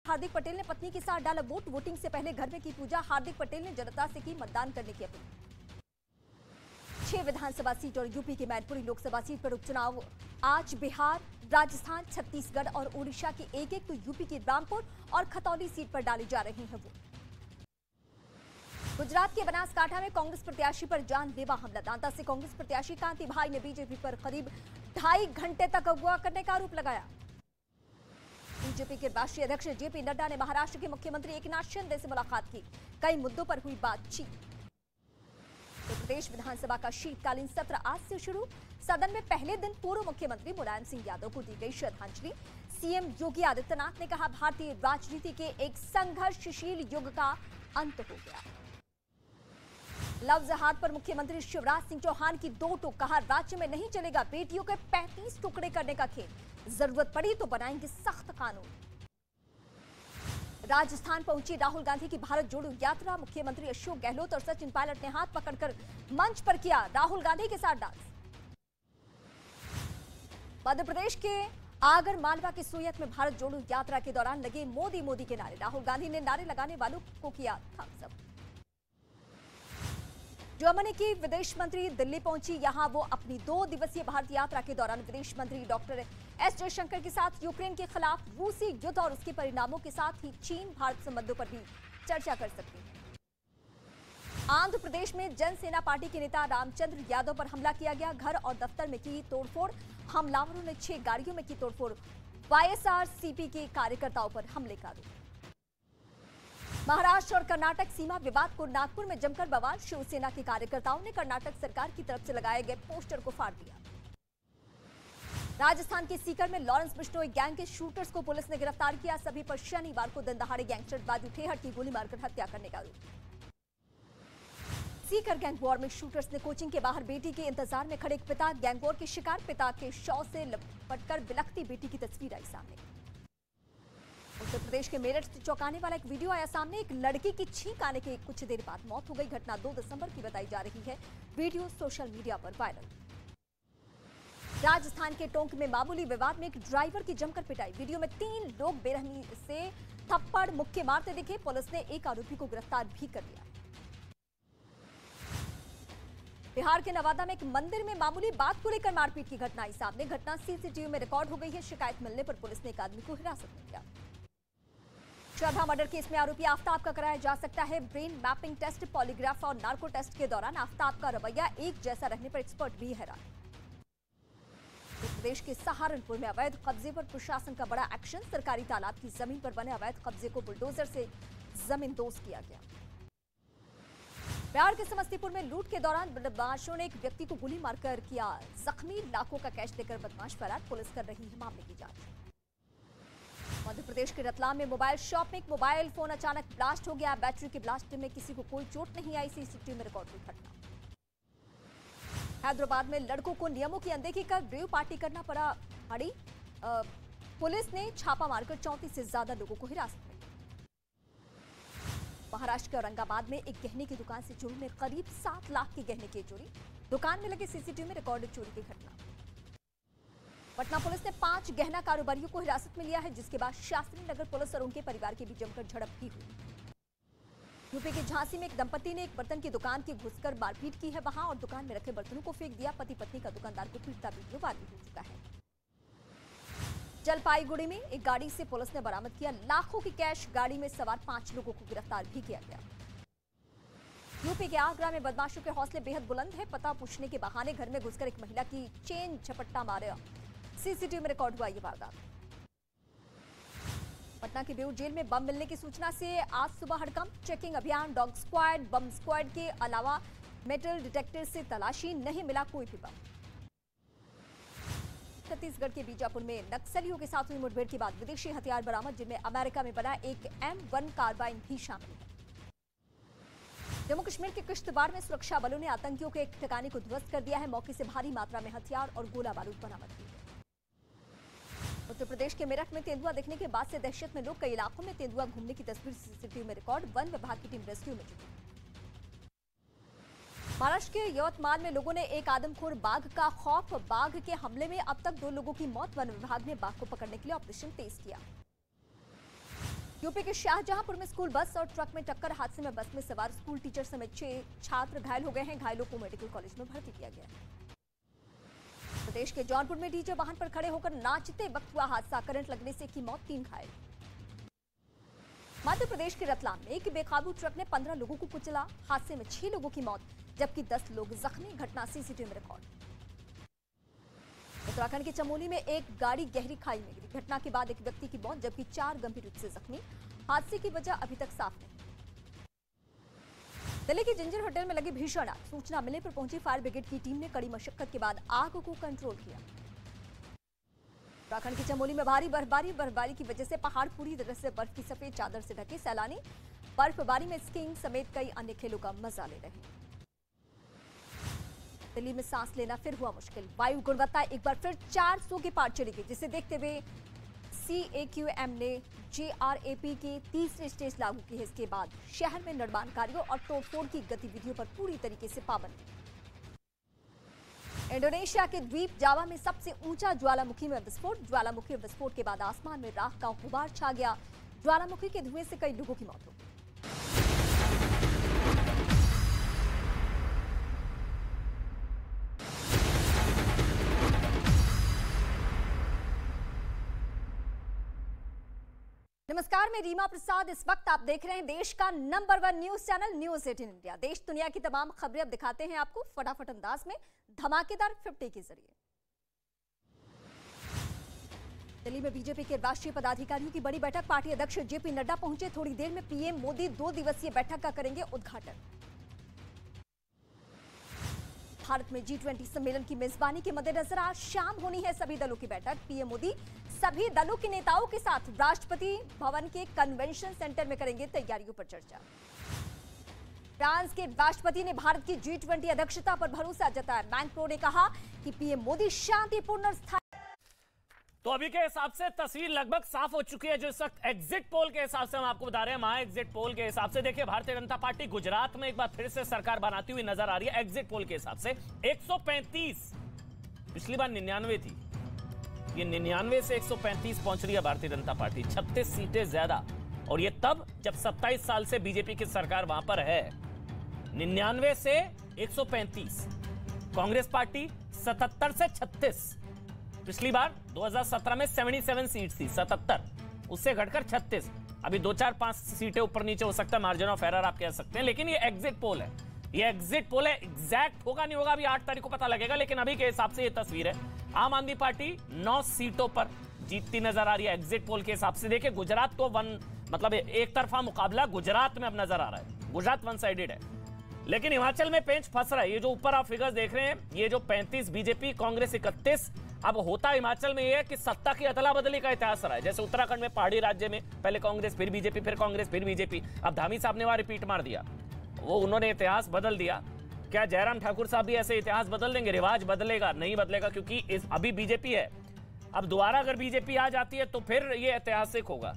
हार्दिक पटेल ने पत्नी के साथ डाला वोट, वोटिंग से पहले घर में की पूजा। हार्दिक पटेल ने जनता से की मतदान करने की अपील। 6 विधानसभा सीट और यूपी की मैनपुरी लोकसभा सीट पर उपचुनाव आज। बिहार, राजस्थान, छत्तीसगढ़ और ओडिशा की एक तो यूपी की रामपुर और खतौली सीट पर डाली जा रही है वोट। गुजरात के बनासकांठा में कांग्रेस प्रत्याशी पर जानलेवा हमला। दांता से कांग्रेस प्रत्याशी कांति भाई ने बीजेपी पर करीब 2.5 घंटे तक अगवा करने का आरोप लगाया। बीजेपी के राष्ट्रीय अध्यक्ष जेपी नड्डा ने महाराष्ट्र के मुख्यमंत्री एकनाथ शिंदे से मुलाकात की, कई मुद्दों पर हुई बातचीत। उत्तर प्रदेश विधानसभा का शीतकालीन सत्र आज से शुरू। सदन में पहले दिन पूर्व मुख्यमंत्री मुलायम सिंह यादव को दी गई श्रद्धांजलि। सीएम योगी आदित्यनाथ ने कहा, भारतीय राजनीति के एक संघर्षशील युग का अंत हो गया। लव जिहाद पर मुख्यमंत्री शिवराज सिंह चौहान की 2 टोक, कहा राज्य में नहीं चलेगा बेटियों के 35 टुकड़े करने का खेल, जरूरत पड़ी तो बनाएंगे सख्त कानून। राजस्थान पहुंची राहुल गांधी की भारत जोड़ो यात्रा। मुख्यमंत्री अशोक गहलोत और सचिन पायलट ने हाथ पकड़कर मंच पर किया राहुल गांधी के साथ डांस। मध्य प्रदेश के आगर मालवा के सोयत में भारत जोड़ो यात्रा के दौरान लगे मोदी मोदी के नारे। राहुल गांधी ने नारे लगाने वालों को किया थम्स अप। जर्मनी की विदेश मंत्री दिल्ली पहुंची। यहां वो अपनी 2 दिवसीय भारत यात्रा के दौरान विदेश मंत्री डॉक्टर एस जयशंकर के साथ यूक्रेन के खिलाफ रूसी युद्ध और उसके परिणामों के साथ ही चीन भारत संबंधों पर भी चर्चा कर सकती है। आंध्र प्रदेश में जनसेना पार्टी के नेता रामचंद्र यादव पर हमला किया गया। घर और दफ्तर में की तोड़फोड़, हमलावरों ने 6 गाड़ियों में की तोड़फोड़। वाईएसआरसीपी के कार्यकर्ताओं पर हमले का आरोप। महाराष्ट्र और कर्नाटक सीमा विवाद को नागपुर में जमकर बवाल। शिवसेना के कार्यकर्ताओं ने कर्नाटक सरकार की तरफ से लगाए गए पोस्टर को फाड़ दिया। राजस्थान के सीकर में लॉरेंस बिश्नोई गैंग के शूटर्स को पुलिस ने गिरफ्तार किया। सभी पर शनिवार को दिन दहाड़े गैंगस्टर बाजू ठेहट की गोली मारकर हत्या करने का आरोप। सीकर गैंग वॉर में शूटर्स ने कोचिंग के बाहर बेटी के इंतजार में खड़े एक पिता गैंग वॉर के शिकार। पिता के शव से लपटकर बिलखती बेटी की तस्वीर आई सामने। उत्तर प्रदेश के मेरठ से चौंकाने वाला एक वीडियो आया सामने। एक लड़की की छींक आने के कुछ देर बाद मौत हो गई। घटना 2 दिसंबर की बताई जा रही है। वीडियो सोशल मीडिया पर वायरल। राजस्थान के टोंक में मामूली विवाद में एक ड्राइवर की जमकर पिटाई। वीडियो में 3 लोग बेरहमी से थप्पड़ मुक्के मारते दिखे। पुलिस ने एक आरोपी को गिरफ्तार भी कर लिया। बिहार के नवादा में एक मंदिर में मामूली बात को लेकर मारपीट की घटना आई सामने। घटना सीसीटीवी में रिकॉर्ड हो गई है। शिकायत मिलने पर पुलिस ने एक आदमी को हिरासत में लिया। श्रद्धा मर्डर केस में आरोपी आफ्ताब का कराया जा सकता है ब्रेन मैपिंग टेस्ट। पॉलीग्राफ और नार्को टेस्ट के दौरान आफ्ताब का रवैया एक जैसा रहने पर एक्सपर्ट भी हैरान। उत्तर प्रदेश के सहारनपुर में अवैध कब्जे पर प्रशासन का बड़ा एक्शन। सरकारी तालाब की जमीन पर बने अवैध कब्जे को बुलडोजर से जमींदोज किया गया। बिहार के समस्तीपुर में लूट के दौरान बदमाशों ने एक व्यक्ति को गोली मारकर किया जख्मी। लाखों का कैश लेकर बदमाश फरार। पुलिस कर रही है मामले की जांच। मध्य प्रदेश के रतलाम में मोबाइल शॉप में एक मोबाइल फोन अचानक ब्लास्ट हो गया। बैटरी के ब्लास्ट में किसी को कोई चोट नहीं आई। सीसीटीवी में रिकॉर्ड हुई घटना। हैदराबाद में लड़कों को नियमों की अनदेखी कर रेव पार्टी करना पड़ा अड़ी। पुलिस ने छापा मारकर 34 से ज्यादा लोगों को हिरासत में लिया। महाराष्ट्र के औरंगाबाद में एक गहने की दुकान से चोरों ने करीब 7 लाख के गहने की चोरी। दुकान में लगे सीसीटीवी में रिकॉर्ड चोरी की घटना। पटना पुलिस ने 5 गहना कारोबारियों को हिरासत में लिया है, जिसके बाद शास्त्री नगर पुलिस और उनके परिवार के बीच जमकर झड़प भी हुई। यूपी के झांसी में एक दंपति ने एक बर्तन की दुकान की घुसकर मारपीट की है वहां और दुकान में रखे बर्तनों को फेंक दिया। पति पत्नी का दुकानदार को पीटता वीडियो वायरल हो चुका है। जलपाईगुड़ी में एक गाड़ी से पुलिस ने बरामद किया लाखों की कैश। गाड़ी में सवार 5 लोगों को गिरफ्तार भी किया गया। यूपी के आगरा में बदमाशों के हौसले बेहद बुलंद है। पता पूछने के बहाने घर में घुसकर एक महिला की चेन झपट्टा मारा। सीसीटीवी में रिकॉर्ड हुआ यह वारदात। पटना के बेऊर जेल में बम मिलने की सूचना से आज सुबह हड़कंप। चेकिंग अभियान, डॉग स्क्वाड, बम स्क्वाड के अलावा मेटल डिटेक्टर से तलाशी, नहीं मिला कोई भी बम। छत्तीसगढ़ के बीजापुर में नक्सलियों के साथ हुई मुठभेड़ के बाद विदेशी हथियार बरामद, जिनमें अमेरिका में बना एक M1 कार्बाइन भी शामिल है। जम्मू कश्मीर के किश्तवाड़ में सुरक्षा बलों ने आतंकियों के एक ठिकाने को ध्वस्त कर दिया है। मौके से भारी मात्रा में हथियार और गोला बारूद बरामद किए। उत्तर प्रदेश के मेरठ में तेंदुआ दिखने के बाद से दहशत में लोग, कई इलाकों में तेंदुआ घूमने की तस्वीर सीसीटीवी में रिकॉर्ड। वन विभाग की टीम रेस्क्यू में जुटी। महाराष्ट्र के यवतमाल में लोगों ने एक आदमखोर बाघ का खौफ। बाघ के हमले में अब तक 2 लोगों की मौत। वन विभाग ने बाघ को पकड़ने के लिए ऑपरेशन तेज किया। यूपी के शाहजहांपुर में स्कूल बस और ट्रक में टक्कर, हादसे में बस में सवार स्कूल टीचर समेत 6 छात्र घायल हो गए हैं। घायलों को मेडिकल कॉलेज में भर्ती किया गया। प्रदेश के जौनपुर में डीजे वाहन पर खड़े होकर नाचते वक्त हुआ हादसा, करंट लगने से की मौत, 3 घायल। मध्य प्रदेश के रतलाम में एक बेकाबू ट्रक ने 15 लोगों को कुचला। हादसे में 6 लोगों की मौत जबकि 10 लोग जख्मी। घटना सीसीटीवी में रिकॉर्ड। उत्तराखंड के चमोली में एक गाड़ी गहरी खाई में गिरी। घटना के बाद एक व्यक्ति की मौत जबकि 4 गंभीर रूप से जख्मी। हादसे की वजह अभी तक साफ नहीं। दिल्ली के जिंजर होटल में लगी भीषण आग, सूचना मिलने पर पहुंची फायर ब्रिगेड की टीम ने कड़ी मशक्कत के बाद आग को कंट्रोल किया। उत्तराखंड के चमोली में भारी बर्फबारी की वजह से पहाड़ पूरी तरह से बर्फ की सफेद चादर से ढके। सैलानी बर्फबारी में स्कीइंग समेत कई अन्य खेलों का मजा ले रहे हैं। दिल्ली में सांस लेना फिर हुआ मुश्किल। वायु गुणवत्ता एक बार फिर 400 के पार चली गई, जिसे देखते हुए CAQM ने JRAP की तीसरी स्टेज लागू की है। इसके बाद शहर में निर्माण कार्यों और तोड़फोड़ की गतिविधियों पर पूरी तरीके से पाबंदी। इंडोनेशिया के द्वीप जावा में सबसे ऊंचा ज्वालामुखी में विस्फोट। ज्वालामुखी विस्फोट के बाद आसमान में राख का गुबार छा गया। ज्वालामुखी के धुएं से कई लोगों की मौत हो गई। नमस्कार, मैं रीमा प्रसाद। इस वक्त आप देख रहे हैं देश का number 1 news channel news 18 India. देश दुनिया की तमाम खबरें अब दिखाते हैं आपको फटाफट अंदाज में, धमाकेदार 50 के जरिए। दिल्ली में बीजेपी के राष्ट्रीय पदाधिकारियों की बड़ी बैठक। पार्टी अध्यक्ष JP नड्डा पहुंचे। थोड़ी देर में PM मोदी 2 दिवसीय बैठक का करेंगे उद्घाटन। भारत में G20 सम्मेलन की मेजबानी के मद्देनजर आज शाम होनी है सभी दलों की बैठक। PM मोदी सभी दलों के नेताओं के साथ राष्ट्रपति भवन के कन्वेंशन सेंटर में करेंगे तैयारियों पर चर्चा। फ्रांस के राष्ट्रपति ने भारत की G20 अध्यक्षता पर भरोसा जताया। मैक्रों ने कहा कि PM मोदी शांतिपूर्ण और स्थायी। तो अभी के हिसाब से तस्वीर लगभग साफ हो चुकी है। जो इस वक्त एग्जिट पोल के हिसाब से हम आपको बता रहे हैं, महा एग्जिट पोल के हिसाब से देखिए भारतीय जनता पार्टी गुजरात में एक बार फिर से सरकार बनाती हुई नजर आ रही है। एग्जिट पोल के हिसाब से 135, पिछली बार 99 थी, ये 99 से 135 पहुंच रही है भारतीय जनता पार्टी। 36 सीटें ज्यादा, और ये तब जब 27 साल से बीजेपी की सरकार वहां पर है। 99 से 135। कांग्रेस पार्टी 77 से 36। पिछली बार 2017 में 77 सीट थी, 77, उससे घटकर 36। अभी 2-4-5 सीटें ऊपर नीचे हो सकता है, मार्जिन ऑफ एरर आप कह सकते हैं, लेकिन ये एग्जिट पोल है। ये एग्जिट पोल है, एग्जैक्ट होगा नहीं होगा अभी 8 तारीख को पता लगेगा, लेकिन अभी के हिसाब से ये तस्वीर है। आम आदमी पार्टी 9 सीटों पर जीतती नजर आ रही है एग्जिट पोल के हिसाब से। देखिए गुजरात तो मतलब एक तरफा मुकाबला गुजरात में अब नजर आ रहा है, गुजरात वन साइडेड है। लेकिन हिमाचल में पेंच फंस रहा है। ये जो ऊपर आप फिगर्स देख रहे हैं, ये जो 35 बीजेपी, कांग्रेस 31। अब होता हिमाचल में ये है कि सत्ता की अदला बदली का इतिहास रहा है। जैसे उत्तराखंड में पहाड़ी राज्य में पहले कांग्रेस फिर बीजेपी, फिर कांग्रेस फिर बीजेपी। अब धामी साहब ने वहां रिपीट मार दिया, वो उन्होंने इतिहास बदल दिया। क्या जयराम ठाकुर साहब भी ऐसे इतिहास बदल देंगे? रिवाज बदलेगा? नहीं बदलेगा, क्योंकि अभी बीजेपी है। अब दोबारा अगर बीजेपी आ जाती है तो फिर ये ऐतिहासिक होगा।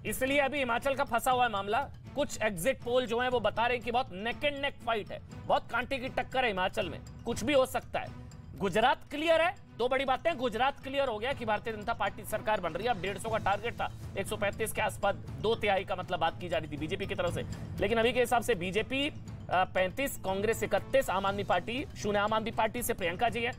इसलिए अभी हिमाचल का फंसा हुआ है मामला। कुछ एग्जिट पोल जो है वो बता रहे हैं कि बहुत नेक एंड नेक फाइट है, बहुत कांटे की टक्कर है हिमाचल में, कुछ भी हो सकता है। गुजरात क्लियर है। 2 बड़ी बातें, गुजरात क्लियर हो गया कि भारतीय जनता पार्टी सरकार बन रही है। अब 150 का टारगेट था, 135 के आसपास, 2/3 का मतलब बात की जा रही थी बीजेपी की तरफ से। लेकिन अभी के हिसाब से बीजेपी 35, कांग्रेस 31, आम आदमी पार्टी 0। आम आदमी पार्टी से प्रियंका जी है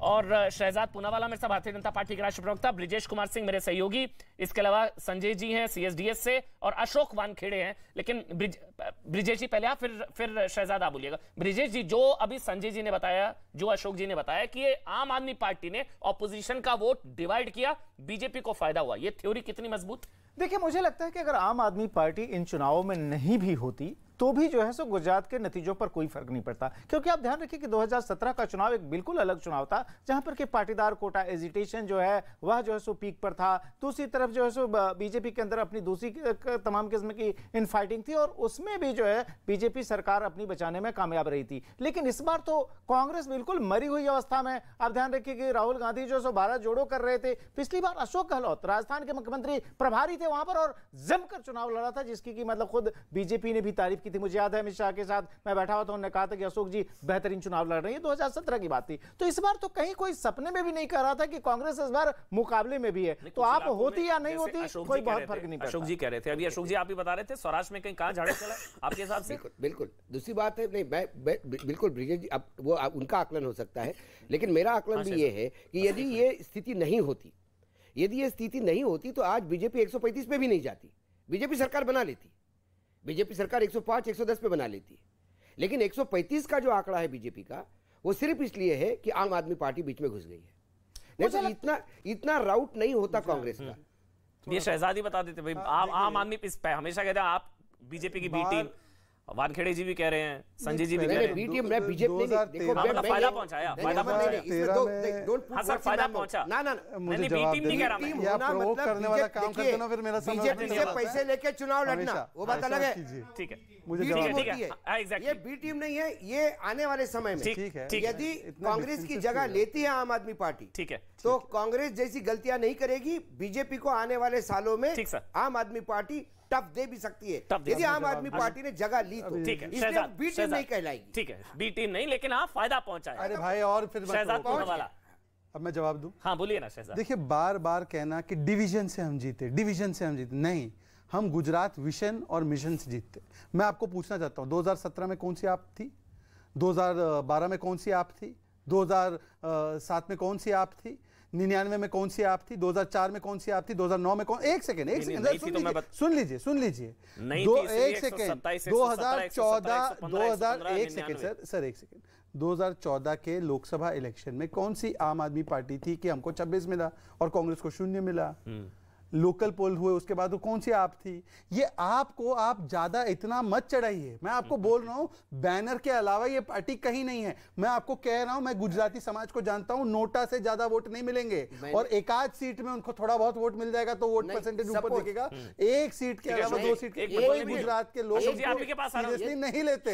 और शहजाद पूनावाला मेरे साथ भारतीय जनता पार्टी के राष्ट्रीय प्रवक्ता, ब्रिजेश कुमार सिंह मेरे सहयोगी, इसके अलावा संजय जी हैं CSDS से, और अशोक वानखेड़े हैं। लेकिन ब्रिजेश जी पहले आप, फिर शहजाद आप बोलिएगा। ब्रिजेश जी, जो अभी संजय जी ने बताया, जो अशोक जी ने बताया कि ये आम आदमी पार्टी ने ऑपोजिशन का वोट डिवाइड किया, बीजेपी को फायदा हुआ, ये थ्योरी कितनी मजबूत? देखिए, मुझे लगता है कि अगर आम आदमी पार्टी इन चुनावों में नहीं भी होती तो भी जो है सो गुजरात के नतीजों पर कोई फर्क नहीं पड़ता। क्योंकि आप ध्यान रखिए कि 2017 का चुनाव एक बिल्कुल अलग चुनाव था, जहां पर कि पाटीदार कोटा एजिटेशन जो है वह जो है सो पीक पर था। दूसरी तरफ जो है सो बीजेपी के अंदर अपनी दूसरी तमाम किस्म की इन फाइटिंग थी, और उसमें भी जो है बीजेपी सरकार अपनी बचाने में कामयाब रही थी। लेकिन इस बार तो कांग्रेस बिल्कुल मरी हुई अवस्था में। आप ध्यान रखिए कि राहुल गांधी जो सो भारत जोड़ो कर रहे थे। पिछली बार अशोक गहलोत राजस्थान के मुख्यमंत्री प्रभारी थे वहां पर, और जमकर चुनाव लड़ा था, जिसकी की मतलब खुद बीजेपी ने भी तारीफ की थी। मुझे याद है अमित शाह के साथ मैं बैठा हुआ था, उन्होंने कहा था कि अशोक जी बेहतरीन चुनाव लड़ रहे हैं। 2017 की बात थी। तो इस बार तो कहीं कोई सपने में भी नहीं कह रहा था कि कांग्रेस इस बार मुकाबले में भी है। तो आप होती या नहीं होती कोई बहुत फर्क नहीं पड़ता। अशोक जी कह रहे थे, अभी अशोक जी आप भी बता रहे थे स्वराज में कहीं कहां झाड़ू चला आपके हिसाब से? बिल्कुल दूसरी बात है, नहीं मैं बिल्कुल ब्रिजेश जी, अब वो उनका आकलन हो सकता है, लेकिन मेरा आकलन भी ये है कि यदि ये स्थिति नहीं होती, यदि ये स्थिति नहीं होती तो आज बीजेपी 135 पे भी नहीं जाती, बीजेपी सरकार बना लेती, बीजेपी सरकार 105 110 पे बना लेती। लेकिन 135 का जो आंकड़ा है बीजेपी का, वो सिर्फ इसलिए है कि आम आदमी पार्टी बीच में घुस गई है, नहीं तो इतना राउट नहीं होता कांग्रेस का। ये शहजादी बता देते भाई, आम आदमी इस पे हमेशा कहते हैं आप बीजेपी की बी टीम। वानखेड़े जी भी कह रहे हैं, संजय जी भी कह रहे हैं, बी टीम मैं बीजेपी देखो फायदा पहुंचाया, फायदा पहुंचा ना ना, नहीं बी टीम नहीं कह रहा मैं, या प्रोवोक करने वाला काम करते ना, फिर मेरा बीजेपी से पैसे लेके चुनाव लड़ना वो बात अलग है। ठीक है, मुझे ये बी टीम नहीं है, ये आने वाले समय में यदि कांग्रेस की जगह लेती है आम आदमी पार्टी, ठीक है, तो कांग्रेस जैसी गलतियां नहीं करेगी। बीजेपी को आने वाले सालों में आम आदमी पार्टी टफ दे भी सकती है, यदि आम आदमी पार्टी ने जगह ली तो। ठीक है, इसलिए बी टीम नहीं कहलाएगी। ठीक है, बी टीम नहीं, लेकिन हाँ फायदा पहुंचाया। अरे भाई और फिर शहजाद वाला, अब मैं जवाब दूं? हाँ बोलिए ना शहजाद। देखिए बार बार कहना कि डिवीजन से हम जीते, डिवीजन से हम जीते, नहीं, हम गुजरात विजन और मिशन से जीतते। मैं आपको पूछना चाहता हूं 2017 में कौन सी आप थी, 2012 में कौन सी आप थी, 2007 में कौन सी आप थी, 99 में कौन सी आप थी, 2004 में कौन सी आप थी, 2009 में कौन, एक सेकेंड सुन लीजिए, एक सेकेंड 2014 एक सेकेंड सर एक सेकेंड 2014 के लोकसभा इलेक्शन में कौन सी आम आदमी पार्टी थी कि हमको 26 मिला और कांग्रेस को 0 मिला? लोकल पोल हुए उसके बाद वो कौन सी आप थी? ये आपको आप ज्यादा इतना मत चढ़ाइए। मैं आपको बोल रहा हूं बैनर के अलावा ये पार्टी कहीं नहीं है। मैं आपको कह रहा हूं, मैं गुजराती समाज को जानता हूं, नोटा से ज्यादा वोट नहीं मिलेंगे, और एक आध सीट में उनको थोड़ा बहुत वोट मिल जाएगा तो वोट परसेंटेज ऊपर दिखेगा। एक सीट के अलावा 2 सीट कोई गुजरात के लोग सीरियसली नहीं लेते।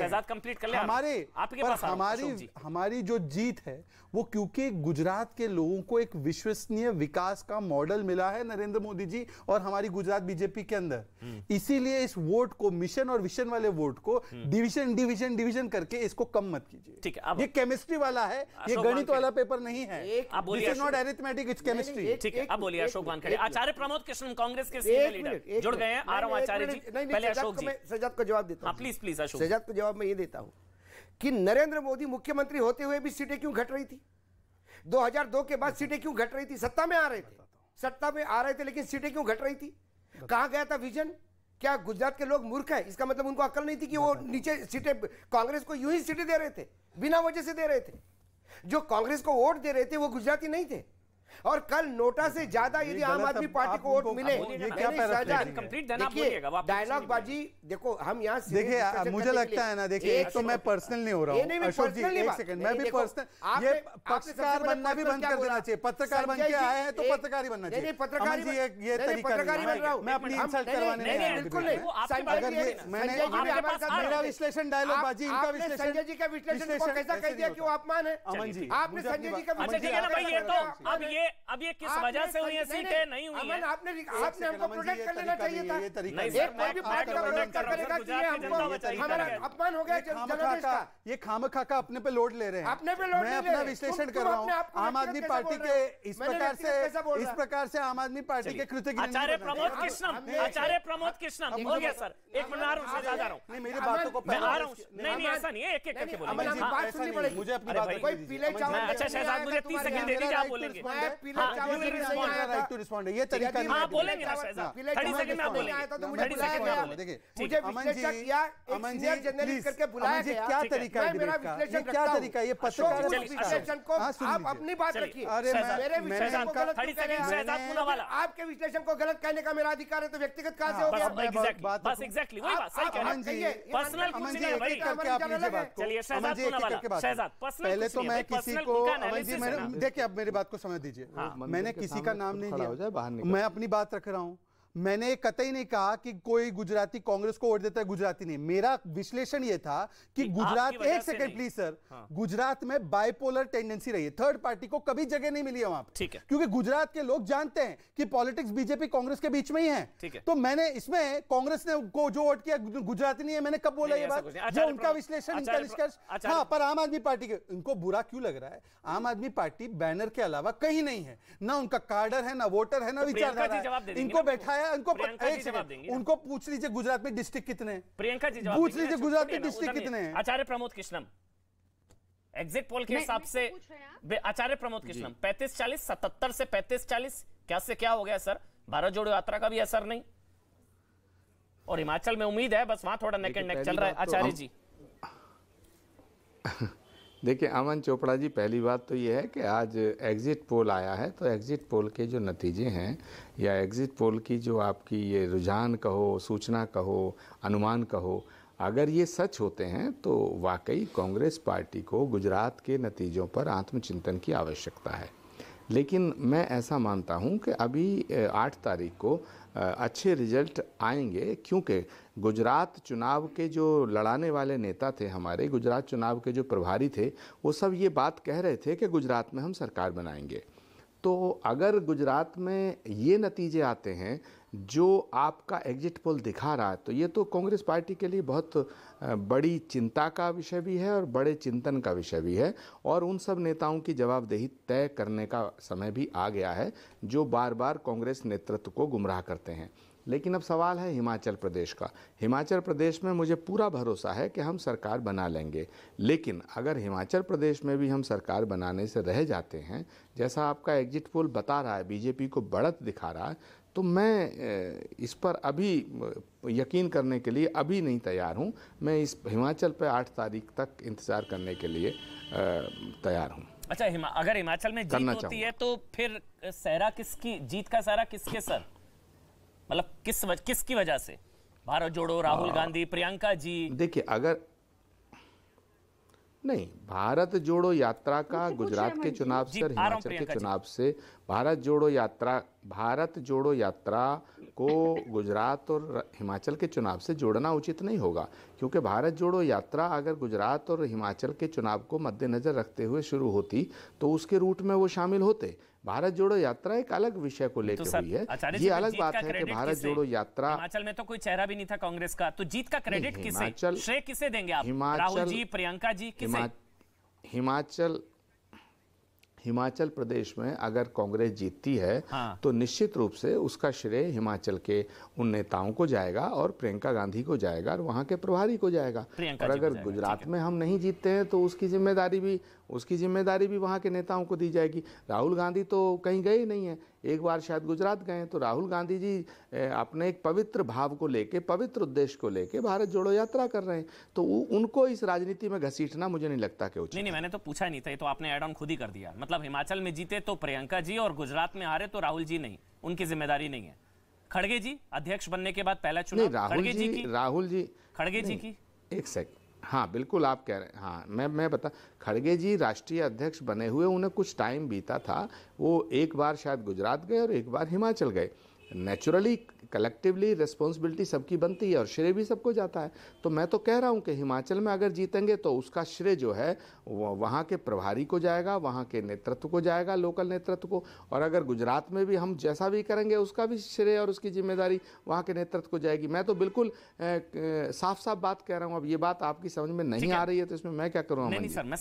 हमारी जो जीत है वो क्योंकि गुजरात के लोगों को एक विश्वसनीय विकास का मॉडल मिला है नरेंद्र मोदी जी और हमारी गुजरात बीजेपी के अंदर। इसीलिए इस वोट को, मिशन और विजन वाले वोट को डिवीजन डिवीजन डिवीजन करके इसको कम मत कीजिए। ठीक है, ये केमिस्ट्री वाला है, ये गणित वाला पेपर नहीं है। This is not arithmetic, it's chemistry. ठीक है, अब बोलिए अशोक वानखेड़े। आचार्य प्रमोद कृष्ण कांग्रेस के सीनियर लीडर जुड़ गए हैं। आ रहा हूं आचार्य जी, पहले अशोक जी। सजाद को जवाब देता हूं। Please please Ashok. सजाद को जवाब मैं ये देता हूं कि नरेंद्र मोदी मुख्यमंत्री होते हुए भी सीटें क्यों घट रही थी? 2002 के बाद सीटें क्यों घट रही थी? सत्ता में आ रहे थे लेकिन सीटें क्यों घट रही थी? कहां गया था विजन? क्या गुजरात के लोग मूर्ख हैं? इसका मतलब उनको अकल नहीं थी कि वो नीचे सीटें कांग्रेस को यूं ही सीटें दे रहे थे, बिना वजह से दे रहे थे। जो कांग्रेस को वोट दे रहे थे वो गुजराती नहीं थे। और कल नोटा से ज्यादा यदि आम आदमी पार्टी को वोट मिले, डायलॉग बाजी देखो, हम यहाँ देखिए मुझे लगता है ना, देखिए एक तो मैं पर्सनल नहीं हो रहा हूँ अशोक जी, एक सेकंड, मैं भी पर्सनल, ये पत्रकार बनना भी बंद कर देना चाहिए। पत्रकार बन के आए हैं तो पत्रकार ही बनना चाहिए। पत्रकार ये तरीका नहीं, मैं अपनी इंसल्ट करवाने नहीं, बिल्कुल नहीं। अगर ये मैंने मेरा विश्लेषण डायलॉग बाजी, इनका विश्लेषण, संजय जी का विश्लेषण को कैसा कह दिया कि वो अपमान है? अमन जी, आपने संजय जी का अब ये किस वजह से हुई है? सीटें नहीं हुई हैं। आपने हमको प्रोटेक्ट कर लेना चाहिए था। अपमान हो गया जनादेश का। ये खामखा का अपने पे लोड ले रहे हैं। मैं अपना विश्लेषण कर रहा हूँ। आम आदमी पार्टी के इस प्रकार से आम आदमी पार्टी के कृत्य। आचार्य प्रमोद कृष्णम हो गया सर, एक मिनट आ रहा हूँ। नहीं, मेरी बातों को मैं आ रहा हूँ। नहीं ऐसा नहीं है, एक एक करके बोलिए। मुझे अपनी बात, कोई पीले चावल। अच्छा शहजाद, मुझे 30 सेकंड दे दीजिए, आप बोलेंगे। पीले चावल के लिए नहीं आया था। टू रिस्पॉन्ड, ये तरीका नहीं है। बोलेंगे ना शहजाद, 30 सेकंड में आप बोलेंगे। आया था तो मुझे बुलाया गया, मुझे विश्लेषण किया, एक सीनियर जर्नलिस्ट करके बुलाया गया। क्या तरीका है मेरा विश्लेषण क्या तरीका है? ये पत्रकार विश्लेषण को आप अपनी बात रखिए। अरे मेरे विश्लेषण को गलत क्यों कह रहे हैं? वाला आपके विश्लेषण को गलत कहने का मेरा अधिकार है, तो व्यक्तिगत कहां से हो गया? बस एग्जैक्टली वही बात सही कह रहे हैं। पर्सनल कुछ नहीं है भाई। करके आप लीजिए बात को। चलिए शहजाद वाला, शहजाद पर्सनल पहले तो मैं किसी को, अमन जी मैंने देखिए, अब मेरी बात को समझ दीजिए, मैंने किसी का नाम नहीं लिया, मैं अपनी बात रख रहा हूं। मैंने कतई नहीं कहा कि कोई गुजराती कांग्रेस को वोट देता है, गुजराती नहीं। मेरा विश्लेषण यह था कि गुजरात, एक सेकंड प्लीज सर, गुजरात में बाइपोलर टेंडेंसी रही है, थर्ड पार्टी को कभी जगह नहीं मिली है वहां पे, ठीक है, क्योंकि गुजरात के लोग जानते हैं कि पॉलिटिक्स बीजेपी कांग्रेस के बीच में ही है, ठीक है। तो मैंने इसमें कांग्रेस ने को जो वोट किया गुजराती नहीं है, मैंने कब बोला ये बात? जो उनका विश्लेषण, इनका निष्कर्ष। हाँ, पर आम आदमी पार्टी के, इनको बुरा क्यों लग रहा है? आम आदमी पार्टी बैनर के अलावा कहीं नहीं है, ना उनका कार्डर है, ना वोटर है, ना विचारधारा है। इनको बैठाया, उनको पूछ लीजिए गुजरात में डिस्ट्रिक्ट कितने हैं, प्रियंका जी पूछ लीजिए गुजरात में डिस्ट्रिक्ट कितने हैं। आचार्य प्रमोद कृष्णम, एग्जिट पोल के हिसाब से आचार्य प्रमोद कृष्णम 35-40, 77 से 35-40, क्या से क्या हो गया सर? भारत जोड़ो यात्रा का भी असर नहीं, और हिमाचल में उम्मीद है, बस वहां थोड़ा नेक एंड नेक चल रहा है। आचार्य जी देखिए अमन चोपड़ा जी, पहली बात तो ये है कि आज एग्जिट पोल आया है, तो एग्जिट पोल के जो नतीजे हैं या एग्जिट पोल की जो आपकी ये रुझान कहो, सूचना कहो, अनुमान कहो, अगर ये सच होते हैं तो वाकई कांग्रेस पार्टी को गुजरात के नतीजों पर आत्मचिंतन की आवश्यकता है। लेकिन मैं ऐसा मानता हूं कि अभी 8 तारीख को अच्छे रिजल्ट आएंगे, क्योंकि गुजरात चुनाव के जो लड़ाने वाले नेता थे हमारे, गुजरात चुनाव के जो प्रभारी थे, वो सब ये बात कह रहे थे कि गुजरात में हम सरकार बनाएंगे। तो अगर गुजरात में ये नतीजे आते हैं जो आपका एग्जिट पोल दिखा रहा है, तो ये तो कांग्रेस पार्टी के लिए बहुत बड़ी चिंता का विषय भी है और बड़े चिंतन का विषय भी है, और उन सब नेताओं की जवाबदेही तय करने का समय भी आ गया है जो बार बार कांग्रेस नेतृत्व को गुमराह करते हैं। लेकिन अब सवाल है हिमाचल प्रदेश का। हिमाचल प्रदेश में मुझे पूरा भरोसा है कि हम सरकार बना लेंगे, लेकिन अगर हिमाचल प्रदेश में भी हम सरकार बनाने से रह जाते हैं, जैसा आपका एग्जिट पोल बता रहा है, बीजेपी को बढ़त दिखा रहा है, तो मैं इस पर अभी यकीन करने के लिए अभी नहीं तैयार हूं। मैं इस हिमाचल पे 8 तारीख तक इंतजार करने के लिए तैयार हूं। अच्छा, अगर हिमाचल में जीत होती है तो फिर सहरा किसकी, जीत का सहरा किसके सर? मतलब किसकी वजह से? भारत जोड़ो, राहुल गांधी, प्रियंका जी? देखिए, अगर नहीं, भारत जोड़ो यात्रा का गुजरात के चुनाव से और हिमाचल के चुनाव से, भारत जोड़ो यात्रा को गुजरात और हिमाचल के चुनाव से जोड़ना उचित नहीं होगा, क्योंकि भारत जोड़ो यात्रा अगर गुजरात और हिमाचल के चुनाव को मद्देनजर रखते हुए शुरू होती तो उसके रूट में वो शामिल होते। भारत जोड़ो यात्रा एक अलग विषय को लेकर हुई है, ये अलग बात है कि भारत जोड़ो यात्रा, हिमाचल में तो कोई चेहरा भी नहीं था कांग्रेस का, तो जीत का क्रेडिट किसे, श्रेय किसे देंगे आप? राहुल जी, प्रियंका जी, किसे? हिमाचल प्रदेश में अगर कांग्रेस जीतती है तो निश्चित रूप से उसका श्रेय हिमाचल के उन नेताओं को जाएगा और प्रियंका गांधी को जाएगा और वहां के प्रभारी को जाएगा। और अगर गुजरात में हम नहीं जीतते हैं तो उसकी जिम्मेदारी भी वहां के नेताओं को दी जाएगी। राहुल गांधी तो कहीं गए ही नहीं है, एक बार शायद गुजरात गए, तो राहुल गांधी जी अपने एक पवित्र भाव को लेके, पवित्र उद्देश्य को लेके भारत जोड़ो यात्रा कर रहे हैं, तो उनको इस राजनीति में घसीटना मुझे नहीं लगता कि उचित। नहीं, मैंने तो पूछा नहीं था, ये तो आपने ऐड ऑन खुद ही कर दिया। मतलब हिमाचल में जीते तो प्रियंका जी और गुजरात में हारे तो राहुल जी नहीं, उनकी जिम्मेदारी नहीं है। खड़गे जी अध्यक्ष बनने के बाद पहला चुनाव राहुल जी खड़गे जी की, एक सेकंड, हाँ बिल्कुल आप कह रहे हैं, हाँ मैं बता, खड़गे जी राष्ट्रीय अध्यक्ष बने हुए उन्हें कुछ टाइम बीता था, वो एक बार शायद गुजरात गए और एक बार हिमाचल गए। नेचुरली कलेक्टिवली रिस्पॉन्सिबिलिटी सबकी बनती है और श्रेय भी सबको जाता है। तो मैं तो कह रहा हूं कि हिमाचल में अगर जीतेंगे तो उसका श्रेय जो है वहां के प्रभारी को जाएगा, वहां के नेतृत्व को जाएगा, लोकल नेतृत्व को, और अगर गुजरात में भी हम जैसा भी करेंगे उसका भी श्रेय और उसकी जिम्मेदारी वहां के नेतृत्व को जाएगी। मैं तो बिल्कुल साफ साफ बात कह रहा हूँ। अब ये बात आपकी समझ में नहीं आ रही है तो इसमें मैं क्या करूँ? नहीं सर, मैं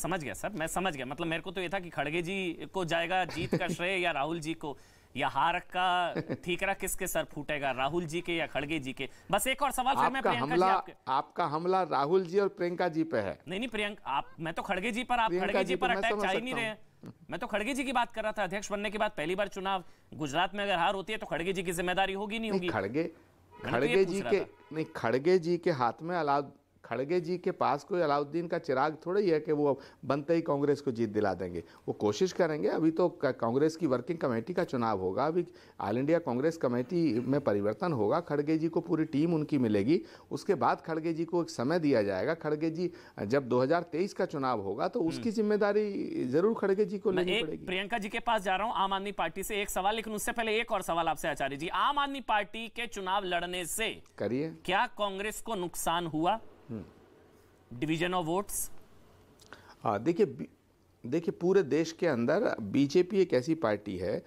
समझ गया। मतलब मेरे को तो ये था कि खड़गे जी को जाएगा जीत का श्रेय या राहुल जी को, या हार का ठीकरा किसके सर फूटेगा, राहुल जी के या खड़गे जी के? बस एक और सवाल फिर मैं आपका हमला राहुल जी और प्रियंका जी पे है। नहीं प्रियंका, मैं तो खड़गे जी पर, आप खड़गे जी पर अटैक चाह ही नहीं रहे हैं। मैं तो खड़गे जी की बात कर रहा था। अध्यक्ष बनने के बाद पहली बार चुनाव गुजरात में अगर हार होती है तो खड़गे जी की जिम्मेदारी होगी नहीं होगी? खड़गे जी के हाथ में खड़गे जी के पास कोई अलाउद्दीन का चिराग थोड़ा ही है कि वो बनते ही कांग्रेस को जीत दिला देंगे। वो कोशिश करेंगे। अभी तो कांग्रेस की वर्किंग कमेटी का चुनाव होगा, अभी ऑल इंडिया कांग्रेस कमेटी में परिवर्तन होगा, खड़गे जी को पूरी टीम उनकी मिलेगी, उसके बाद खड़गे जी को एक समय दिया जाएगा। खड़गे जी जब 2023 का चुनाव होगा तो उसकी जिम्मेदारी जरूर खड़गे जी को लेनी पड़ेगी। प्रियंका जी के पास जा रहा हूं आम आदमी पार्टी से एक सवाल, लेकिन उससे पहले एक और सवाल आपसे आचार्य जी। आम आदमी पार्टी के चुनाव लड़ने से करिए क्या कांग्रेस को नुकसान हुआ? Division of votes? देखिए पूरे देश के अंदर बीजेपी एक ऐसी पार्टी है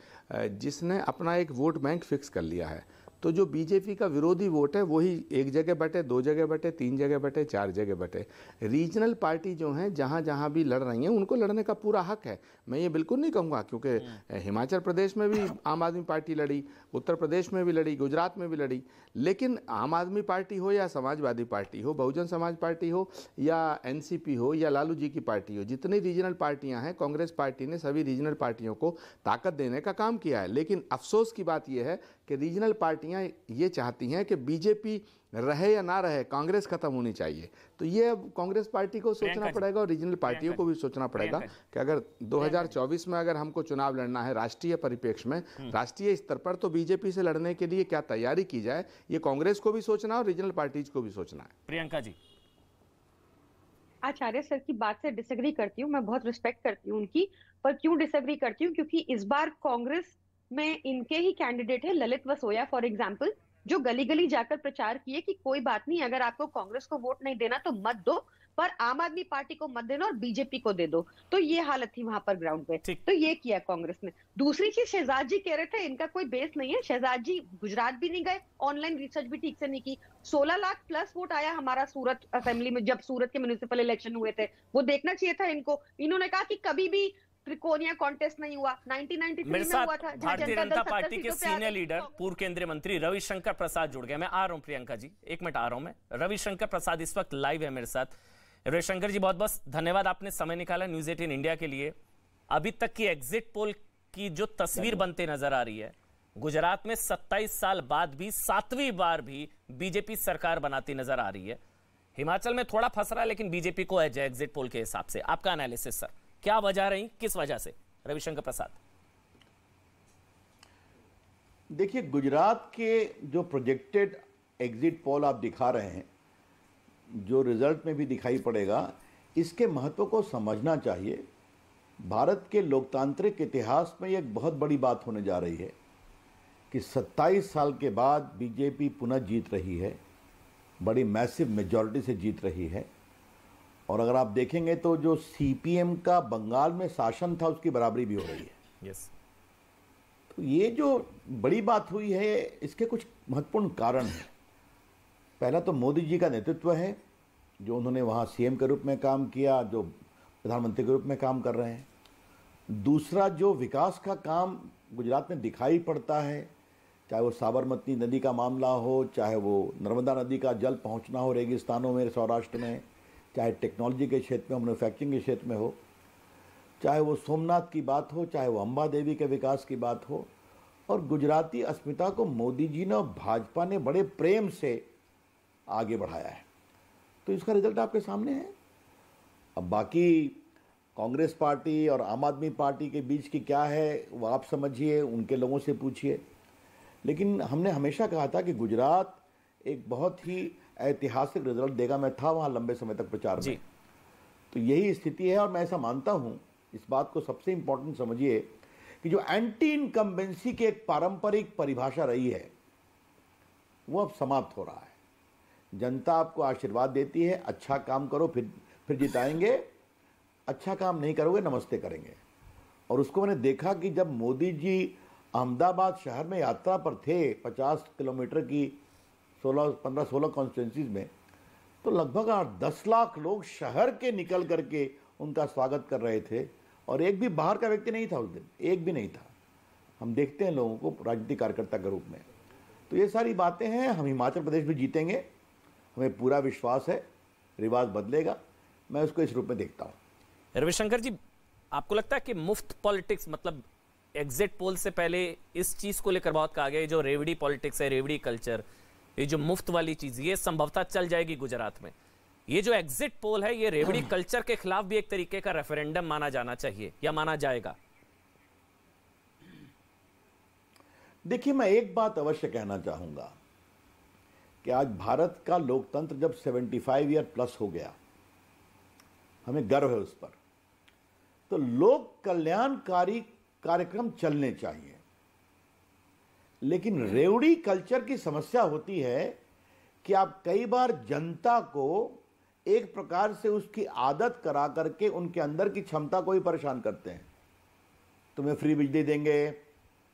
जिसने अपना एक वोट बैंक फिक्स कर लिया है। तो जो बीजेपी का विरोधी वोट है वही एक जगह बटे, दो जगह बटे, तीन जगह बटे, चार जगह बटे। रीजनल पार्टी जो हैं जहाँ जहाँ भी लड़ रही हैं उनको लड़ने का पूरा हक है। मैं ये बिल्कुल नहीं कहूँगा, क्योंकि हिमाचल प्रदेश में भी आम आदमी पार्टी लड़ी, उत्तर प्रदेश में भी लड़ी, गुजरात में भी लड़ी। लेकिन आम आदमी पार्टी हो या समाजवादी पार्टी हो, बहुजन समाज पार्टी हो या एनसीपी हो या लालू जी की पार्टी हो, जितनी रीजनल पार्टियां हैं कांग्रेस पार्टी ने सभी रीजनल पार्टियों को ताकत देने का काम किया है। लेकिन अफसोस की बात यह है कि रीजनल पार्टियां ये चाहती हैं कि बीजेपी रहे या ना रहे, कांग्रेस खत्म होनी चाहिए। तो ये अब कांग्रेस पार्टी को सोचना पड़ेगा और रीजनल पार्टियों को भी सोचना पड़ेगा कि अगर 2024 में अगर हमको चुनाव लड़ना है राष्ट्रीय परिप्रेक्ष्य में, राष्ट्रीय स्तर पर, तो बीजेपी से लड़ने के लिए क्या तैयारी की जाए, ये कांग्रेस को भी सोचना है और रीजनल पार्टीज को भी सोचना है। प्रियंका जी। आचार्य सर की बात से डिसएग्री करती हूँ, मैं बहुत रिस्पेक्ट करती हूँ उनकी, पर क्यों डिसएग्री करती हूँ? क्योंकि इस बार कांग्रेस में इनके ही कैंडिडेट है ललित वसोया फॉर एग्जाम्पल, जो गली गली जाकर प्रचार किए कि कोई बात नहीं, अगर आपको कांग्रेस को वोट नहीं देना तो मत दो, पर आम आदमी पार्टी को मत देना और बीजेपी को दे दो। तो ये हालत थी वहां पर ग्राउंड पे, तो ये किया कांग्रेस ने। दूसरी चीज, शहजाद जी कह रहे थे इनका कोई बेस नहीं है। शहजाद जी गुजरात भी नहीं गए, ऑनलाइन रिसर्च भी ठीक से नहीं की। 16 लाख प्लस वोट आया हमारा सूरत असेंबली में जब सूरत के म्युनिसिपल इलेक्शन हुए थे, वो देखना चाहिए था इनको। इन्होंने कहा कि कभी भी त्रिकोणीय कॉन्टेस्ट नहीं हुआ, 1993 में हुआ था। भारतीय जनता पार्टी के सीनियर लीडर पूर्व केंद्रीय मंत्री रविशंकर प्रसाद जुड़ गए। मैं आ रहा हूं प्रियंका जी, एक मिनट आ रहा हूं मैं। रविशंकर प्रसाद इस वक्त लाइव है मेरे साथ। रविशंकर जी बहुत बहुत धन्यवाद, आपने समय निकाला न्यूज़ 18 इंडिया के लिए। अभी तक की एग्जिट पोल की जो तस्वीर बनते नजर आ रही है, गुजरात में 27 साल बाद भी 7वीं बार भी बीजेपी सरकार बनाती नजर आ रही है। हिमाचल में थोड़ा फंस रहा है लेकिन बीजेपी को एज एग्जिट पोल के हिसाब से। आपका एनालिसिस सर, क्या वजह रही, किस वजह से? रविशंकर प्रसाद। देखिए, गुजरात के जो प्रोजेक्टेड एग्जिट पोल आप दिखा रहे हैं, जो रिजल्ट में भी दिखाई पड़ेगा, इसके महत्व को समझना चाहिए। भारत के लोकतांत्रिक इतिहास में एक बहुत बड़ी बात होने जा रही है कि 27 साल के बाद बीजेपी पुनः जीत रही है, बड़ी मैसिव मेजॉरिटी से जीत रही है। और अगर आप देखेंगे तो जो सीपीएम का बंगाल में शासन था उसकी बराबरी भी हो रही है। यस। तो ये जो बड़ी बात हुई है, इसके कुछ महत्वपूर्ण कारण हैं। पहला तो मोदी जी का नेतृत्व है, जो उन्होंने वहाँ सीएम के रूप में काम किया, जो प्रधानमंत्री के रूप में काम कर रहे हैं। दूसरा, जो विकास का काम गुजरात में दिखाई पड़ता है, चाहे वो साबरमती नदी का मामला हो, चाहे वो नर्मदा नदी का जल पहुँचना हो रेगिस्तानों में सौराष्ट्र में, चाहे टेक्नोलॉजी के क्षेत्र में, मैन्युफैक्चरिंग के क्षेत्र में हो, चाहे वो सोमनाथ की बात हो, चाहे वो अंबा देवी के विकास की बात हो। और गुजराती अस्मिता को मोदी जी ने और भाजपा ने बड़े प्रेम से आगे बढ़ाया है। तो इसका रिजल्ट आपके सामने है। अब बाकी कांग्रेस पार्टी और आम आदमी पार्टी के बीच की क्या है वो आप समझिए, उनके लोगों से पूछिए। लेकिन हमने हमेशा कहा था कि गुजरात एक बहुत ही ऐतिहासिक रिजल्ट देगा। मैं था वहाँ लंबे समय तक प्रचार में, तो यही स्थिति है। और मैं ऐसा मानता हूँ, इस बात को सबसे इंपॉर्टेंट समझिए कि जो एंटी इनकम्बेंसी की एक पारंपरिक परिभाषा रही है वो अब समाप्त हो रहा है। जनता आपको आशीर्वाद देती है, अच्छा काम करो फिर जिताएंगे, अच्छा काम नहीं करोगे नमस्ते करेंगे। और उसको मैंने देखा कि जब मोदी जी अहमदाबाद शहर में यात्रा पर थे 50 किलोमीटर की 15-16 कॉन्स्टिट्यूंसीज में, तो लगभग 10 लाख लोग शहर के निकल करके उनका स्वागत कर रहे थे। और एक भी बाहर का व्यक्ति नहीं था उस दिन, एक भी नहीं था। हम देखते हैं लोगों को राजनीतिक कार्यकर्ता के रूप में। तो ये सारी बातें हैं। हम हिमाचल प्रदेश भी जीतेंगे, हमें पूरा विश्वास है, रिवाज बदलेगा। मैं उसको इस रूप में देखता हूँ। रविशंकर जी, आपको लगता है कि मुफ्त पॉलिटिक्स, मतलब एग्जिट पोल से पहले इस चीज को लेकर बहुत कहा गया, जो रेवड़ी पॉलिटिक्स है, रेवड़ी कल्चर, ये जो मुफ्त वाली चीज, ये संभवतः चल जाएगी गुजरात में। ये जो एग्जिट पोल है, ये रेवड़ी कल्चर के खिलाफ भी एक तरीके का रेफरेंडम माना जाना चाहिए या माना जाएगा? देखिए, मैं एक बात अवश्य कहना चाहूंगा कि आज भारत का लोकतंत्र जब 75 ईयर प्लस हो गया, हमें गर्व है उस पर, तो लोक कल्याणकारी कार्यक्रम चलने चाहिए। लेकिन रेवड़ी कल्चर की समस्या होती है कि आप कई बार जनता को एक प्रकार से उसकी आदत करा करके उनके अंदर की क्षमता को ही परेशान करते हैं। तुम्हें फ्री बिजली देंगे,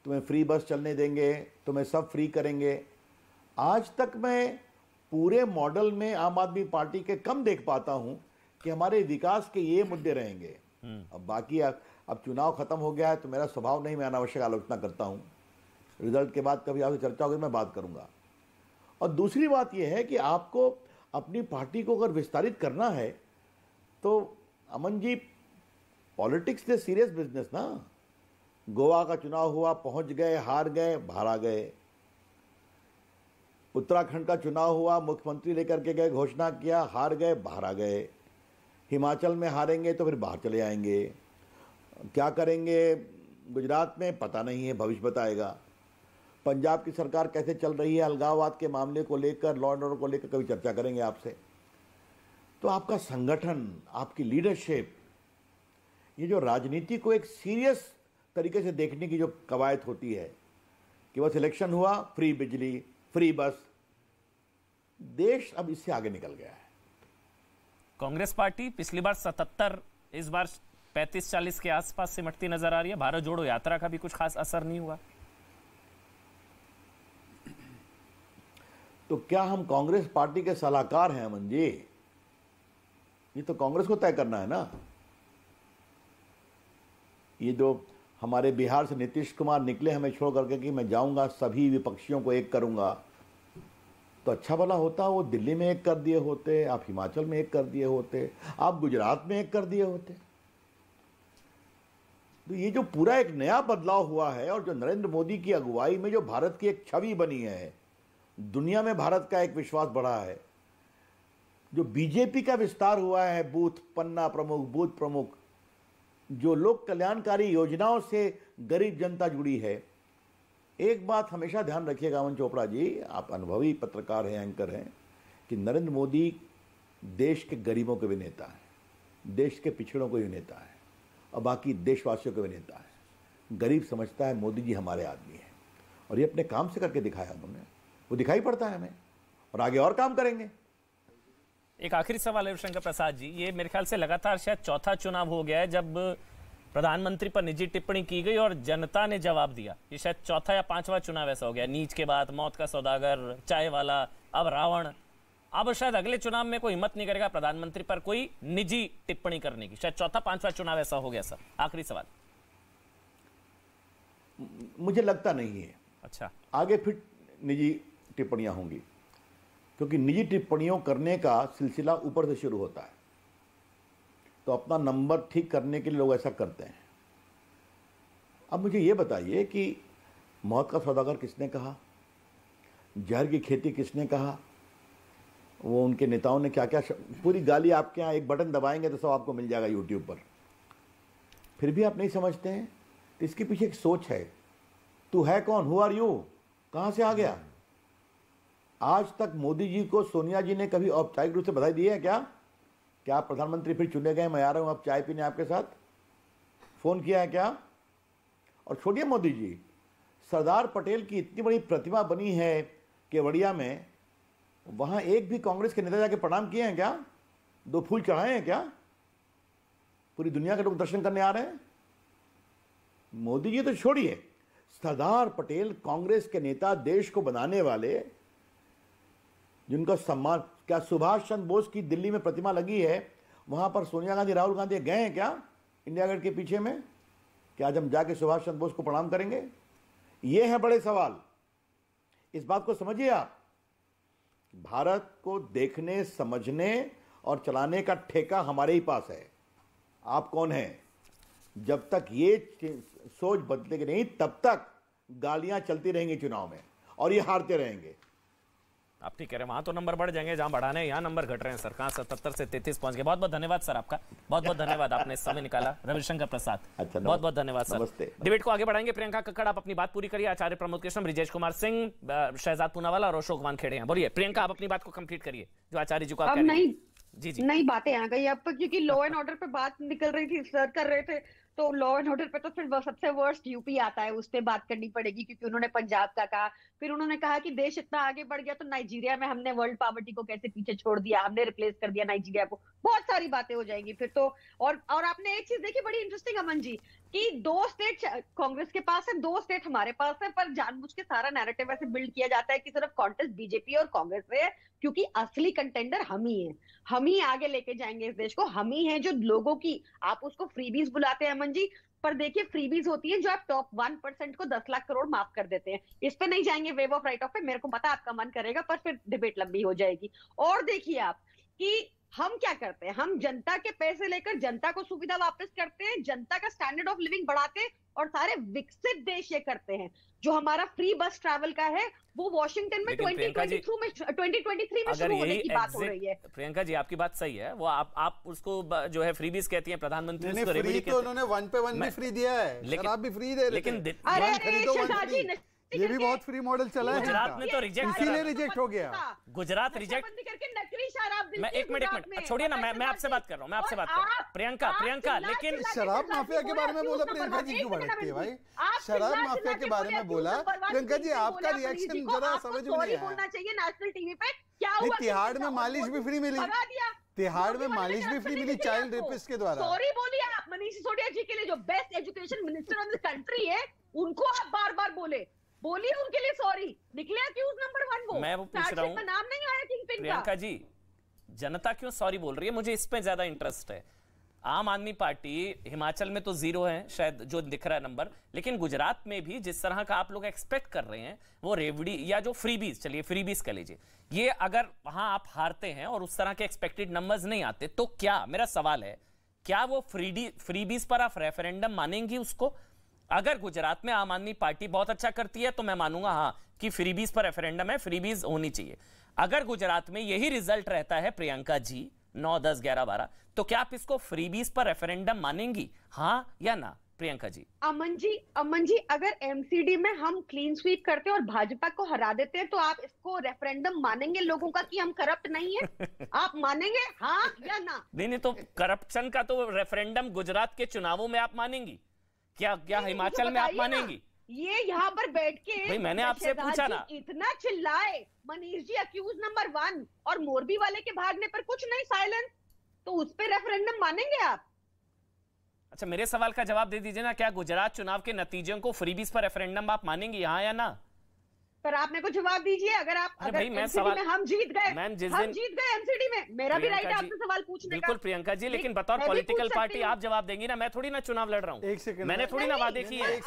तुम्हें फ्री बस चलने देंगे, तुम्हें सब फ्री करेंगे। आज तक मैं पूरे मॉडल में आम आदमी पार्टी के कम देख पाता हूं कि हमारे विकास के ये मुद्दे रहेंगे। अब बाकी अब चुनाव खत्म हो गया है तो मेरा स्वभाव नहीं, मैं अनावश्यक आलोचना करता हूं। रिजल्ट के बाद कभी आपसे चर्चा होगी मैं बात करूंगा। और दूसरी बात यह है कि आपको अपनी पार्टी को अगर विस्तारित करना है तो Aman ji, politics is serious business ना। गोवा का चुनाव हुआ, पहुंच गए, हार गए, बाहर आ गए। उत्तराखंड का चुनाव हुआ, मुख्यमंत्री लेकर के गए, घोषणा किया, हार गए, बाहर आ गए। हिमाचल में हारेंगे तो फिर बाहर चले आएंगे। क्या करेंगे गुजरात में पता नहीं है, भविष्य बताएगा। पंजाब की सरकार कैसे चल रही है, अलगाववाद के मामले को लेकर, लॉ एंड ऑर्डर को लेकर कभी चर्चा करेंगे आपसे। तो आपका संगठन, आपकी लीडरशिप, ये जो राजनीति को एक सीरियस तरीके से देखने की जो कवायद होती है कि बस इलेक्शन हुआ, फ्री बिजली, फ्री बस, देश अब इससे आगे निकल गया है। कांग्रेस पार्टी पिछली बार 77, इस बार 35-40 के आसपास सिमटती नजर आ रही है। भारत जोड़ो यात्रा का भी कुछ खास असर नहीं हुआ। तो क्या हम कांग्रेस पार्टी के सलाहकार हैं अमन जी? ये तो कांग्रेस को तय करना है ना। ये जो हमारे बिहार से नीतीश कुमार निकले हमें छोड़ करके कि मैं जाऊंगा सभी विपक्षियों को एक करूंगा, तो अच्छा भला होता वो दिल्ली में एक कर दिए होते, आप हिमाचल में एक कर दिए होते, आप गुजरात में एक कर दिए होते। तो ये जो पूरा एक नया बदलाव हुआ है और जो नरेंद्र मोदी की अगुवाई में जो भारत की एक छवि बनी है, दुनिया में भारत का एक विश्वास बढ़ा है, जो बीजेपी का विस्तार हुआ है, बूथ पन्ना प्रमुख, बूथ प्रमुख, जो लोक कल्याणकारी योजनाओं से गरीब जनता जुड़ी है। एक बात हमेशा ध्यान रखिएगा अमन चोपड़ा जी, आप अनुभवी पत्रकार हैं, एंकर हैं, कि नरेंद्र मोदी देश के गरीबों के भी नेता है, देश के पिछड़ों को भी नेता है और बाकी देशवासियों के भी नेता है। गरीब समझता है मोदी जी हमारे आदमी है और ये अपने काम से करके दिखाया उन्होंने, वो दिखाई पड़ता है हमें, और आगे और काम करेंगे। एक आखिरी सवाल है रविशंकर प्रसाद जी, ये मेरे ख्याल से लगातार शायद चौथा चुनाव हो गया है जब प्रधानमंत्री पर निजी टिप्पणी की गई और जनता ने जवाब दिया। ये शायद चौथा या पांचवा चुनाव ऐसा हो गया, नीच के बाद मौत का सौदागर, चाय वाला, अब रावण। अब शायद अगले चुनाव में कोई हिम्मत नहीं करेगा प्रधानमंत्री पर कोई निजी टिप्पणी करने की। शायद चौथा पांचवा चुनाव ऐसा हो गया। सर आखिरी सवाल। मुझे लगता नहीं है। अच्छा, आगे फिर निजी टिप्पणियां होंगी, क्योंकि निजी टिप्पणियों करने का सिलसिला ऊपर से शुरू होता है, तो अपना नंबर ठीक करने के लिए लोग ऐसा करते हैं। अब मुझे ये बताइए कि मौत का सौदागर किसने कहा, जहर की खेती किसने कहा, वो उनके नेताओं ने क्या क्या पूरी गाली आपके यहाँ एक बटन दबाएंगे तो सब आपको मिल जाएगा यूट्यूब पर। फिर भी आप नहीं समझते हैं, तो इसके पीछे एक सोच है। तू है कौन, हु आर यू, कहाँ से आ गया? आज तक मोदी जी को सोनिया जी ने कभी औपचारिक रूप से बधाई दी है क्या? क्या आप प्रधानमंत्री फिर चुने गए, मैं आ रहा हूं अब चाय पीने आपके साथ, फोन किया है क्या? और छोड़िए मोदी जी, सरदार पटेल की इतनी बड़ी प्रतिमा बनी है केवड़िया में, वहां एक भी कांग्रेस के नेता जाके प्रणाम किए हैं क्या? 2 फूल चढ़ाए हैं क्या? पूरी दुनिया के लोग दर्शन करने आ रहे हैं। मोदी जी तो छोड़िए, सरदार पटेल कांग्रेस के नेता, देश को बनाने वाले, जिनका सम्मान, क्या सुभाष चंद्र बोस की दिल्ली में प्रतिमा लगी है, वहां पर सोनिया गांधी, राहुल गांधी गए हैं क्या इंडिया गेट के पीछे में? क्या आज हम जाके सुभाष चंद्र बोस को प्रणाम करेंगे? ये है बड़े सवाल। इस बात को समझिए आप, भारत को देखने, समझने और चलाने का ठेका हमारे ही पास है। आप कौन हैं? जब तक ये सोच बदलेगी नहीं तब तक गालियां चलती रहेंगी चुनाव में और ये हारते रहेंगे। आप ठीक कह रहे हैं, वहां तो नंबर बढ़ जाएंगे, जहां बढ़ाने हैं यहाँ नंबर घट रहे हैं सर। कहां 77 से 33 पहुंच गए। बहुत बहुत धन्यवाद सर आपका, बहुत बहुत धन्यवाद, आपने समय निकाला। रविशंकर प्रसाद, अच्छा, बहुत बहुत धन्यवाद सर। नमस्ते। डिबेट को आगे बढ़ाएंगे। प्रियंका कक्कड़ आप अपनी बात पूरी करिए। आचार्य प्रमोद कृष्ण, ब्रिजेश कुमार सिंह, शहजाद पूनावाला और अशोक वानखेड़े हैं। बोलिए प्रियंका, आप अपनी बात को कंप्लीट करिए जो आचार्य जी को आप कह रहे थे। जी नई बातें आ गई अब, क्योंकि लॉ एंड ऑर्डर पे बात निकल रही थी, सर कर रहे थे, तो लॉ एंड ऑर्डर पे तो फिर सबसे वर्स्ट यूपी आता है, उस पे बात करनी पड़ेगी, क्योंकि उन्होंने पंजाब का कहा, फिर उन्होंने कहा कि देश इतना आगे बढ़ गया तो नाइजीरिया में हमने वर्ल्ड पॉवर्टी को कैसे पीछे छोड़ दिया, हमने रिप्लेस कर दिया नाइजीरिया को। बहुत सारी बातें हो जाएंगी फिर तो। और आपने एक चीज देखी बड़ी इंटरेस्टिंग अमन जी, कि 2 स्टेट कांग्रेस के पास है, 2 स्टेट हमारे पास है, पर जानबूझ के सारा नैरेटिव ऐसे बिल्ड किया जाता है कि सिर्फ कॉन्टेस्ट बीजेपी और कांग्रेस से है, क्योंकि असली कंटेंडर हम ही हैं, हम ही आगे लेके जाएंगे इस देश को, हम ही हैं जो लोगों की, आप उसको फ्रीबीज बुलाते हैं अमन जी, पर देखिए फ्रीबीज होती है जो आप टॉप 1% को 10 लाख करोड़ माफ कर देते हैं। इस पे नहीं जाएंगे वेव ऑफ राइट ऑफ पे, मेरे को पता आपका मन करेगा, पर फिर डिबेट लंबी हो जाएगी। और देखिए आप कि हम क्या करते हैं, हम जनता के पैसे लेकर जनता को सुविधा वापस करते हैं, जनता का स्टैंडर्ड ऑफ लिविंग बढ़ाते हैं, और सारे विकसित देश ये करते हैं। जो हमारा फ्री बस ट्रैवल का है वो वॉशिंगटन में 2023 में शुरू होने की बात हो रही है। प्रियंका जी आपकी बात सही है, वो आप उसको जो है फ्रीबीज कहती हैं, प्रधानमंत्री नहीं, फ्री तो उन्होंने 1 पे 1 भी फ्री दिया है, लेकिन आप भी फ्री दे रहे थे। लेकिन ये भी बहुत फ्री मॉडल चला है, गुजरात में तो रिजेक्ट, इसीलिए रिजेक्ट हो गया गुजरात रिजेक्ट करके नकली शराब। मैं एक मिनट छोड़िए ना, मैं आपसे बात कर रहा हूँ, मैं आपसे बात कर रहा हूँ। प्रियंका लेकिन शराब माफिया के बारे में बोला, प्रियंका जी क्यों भड़कती है भाई? शराब माफिया के बारे में बोला, प्रियंका जी आपका रिएक्शन जरा समझ में नहीं आया। बोलना चाहिए नेशनल टीवी पे, क्या हुआ? तिहाड़ में मालिश भी फ्री मिली, तिहाड़ में मालिश भी फ्री मिली चाइल्ड रेपिस्ट के द्वारा। सॉरी बोलिए आप मनीष सिसोदिया जी के लिए, जो best education minister of the country है, उनको आप बार बार बोलिए उनके लिए सॉरी। निकले अक्यूज नंबर 1 वो, मैं वो पूछ रहा हूँ, नाम नहीं आया किंगपिन का। प्रियंका जी जनता क्यों सॉरी बोल रही है, मुझे इस पे ज्यादा इंटरेस्ट है। आम आदमी पार्टी हिमाचल में तो 0 है शायद जो दिख रहा है नंबर, लेकिन गुजरात में भी जिस तरह का आप लोग एक्सपेक्ट कर रहे हैं, वो रेवड़ी या जो फ्रीबीज, चलिए फ्रीबीज कह लीजिए, ये अगर वहां आप हारते हैं और उस तरह के एक्सपेक्टेड नंबर्स नहीं आते, तो क्या, मेरा सवाल है, क्या वो फ्रीबीज पर आप रेफरेंडम मानेंगी उसको? अगर गुजरात में आम आदमी पार्टी बहुत अच्छा करती है तो मैं मानूंगा हाँ कि फ्रीबीज पर रेफरेंडम है, फ्रीबीज होनी चाहिए। अगर गुजरात में यही रिजल्ट रहता है प्रियंका जी 9, 10, 11, 12, तो क्या आप इसको फ्रीबीज पर रेफरेंडम मानेंगी, हाँ या ना? प्रियंका जी। अमन जी अगर एमसीडी में हम क्लीन स्वीप करते हैं और भाजपा को हरा देते हैं, तो आप इसको रेफरेंडम मानेंगे लोगों का कि हम करप्ट नहीं है? आप मानेंगे हाँ या ना? नहीं, तो करप्शन का तो रेफरेंडम गुजरात के चुनावों में आप मानेंगी क्या हिमाचल में आप मानेंगी? ये यहाँ पर बैठ के भाई मैंने आपसे पूछा ना, इतना चिल्लाए मनीष जी अक्यूज नंबर 1 और मोरबी वाले के भागने पर कुछ नहीं, साइलेंस, तो उस पे रेफरेंडम मानेंगे आप? अच्छा मेरे सवाल का जवाब दे दीजिए ना, क्या गुजरात चुनाव के नतीजों को फ्रीबीज पर रेफरेंडम आप मानेंगे, हाँ या ना? पर आपने को जवाब दीजिए। अगर हम जीत गए एमसीडी में, मेरा भी राइट है आपसे सवाल पूछने का। बिल्कुल प्रियंका जी, लेकिन बतौर पॉलिटिकल पार्टी आप जवाब देंगी ना, मैं थोड़ी ना चुनाव लड़ रहा हूँ। एक सेकंड, मैंने थोड़ी ना वादे किए हैं,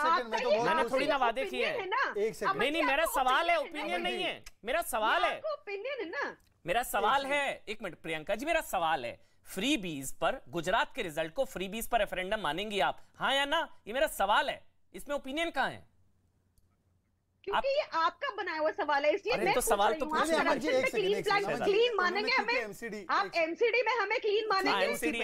मैंने थोड़ी ना वादे किए हैं। नहीं, मेरा सवाल है, ओपिनियन नहीं है, मेरा सवाल है, ओपिनियन है ना, मेरा सवाल है। एक मिनट प्रियंका जी, मेरा सवाल है, फ्रीबीज पर गुजरात के रिजल्ट को फ्रीबीज पर रेफरेंडम मानेंगी आप, हाँ या ना? ये मेरा सवाल है, इसमें ओपिनियन कहाँ है? क्योंकि ये आपका बनाया हुआ सवाल है, इसलिए मैं तो सवाल तो क्लीन मानेंगे हमें, आप एमसीडी में हमें क्लीन मानेंगे? एमसीडी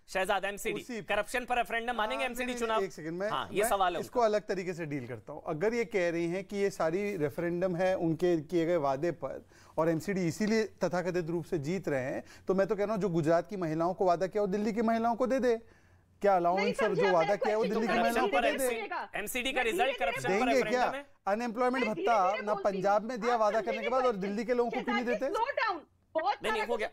शहजाद एमसीडी करप्शन पर रेफरेंडम मानेंगे एमसीडी चुनाव? एक सेकंड, हाँ, ये सवाल है, इसको अलग तरीके से डील करता हूं। अगर ये कह रही हैं कि ये सारी रेफरेंडम है उनके किए गए वादे पर और एमसीडी इसीलिए तथाकथित रूप से जीत रहे हैं, तो मैं तो कह रहा हूं जो गुजरात की महिलाओं को वादा किया वो दिल्ली की महिलाओं को दे दे। क्या अलाउंस और जो वादा किया वो दिल्ली की महिलाओं को दे दे? एमसीडी का रिजल्ट करप्शन पर देंगे क्या? रेफरेंडम है? अनएम्प्लॉयमेंट भत्ता ना पंजाब में दिया वादा करने के बाद, और दिल्ली के लोगों को क्यों नहीं देते? नहीं हो गया,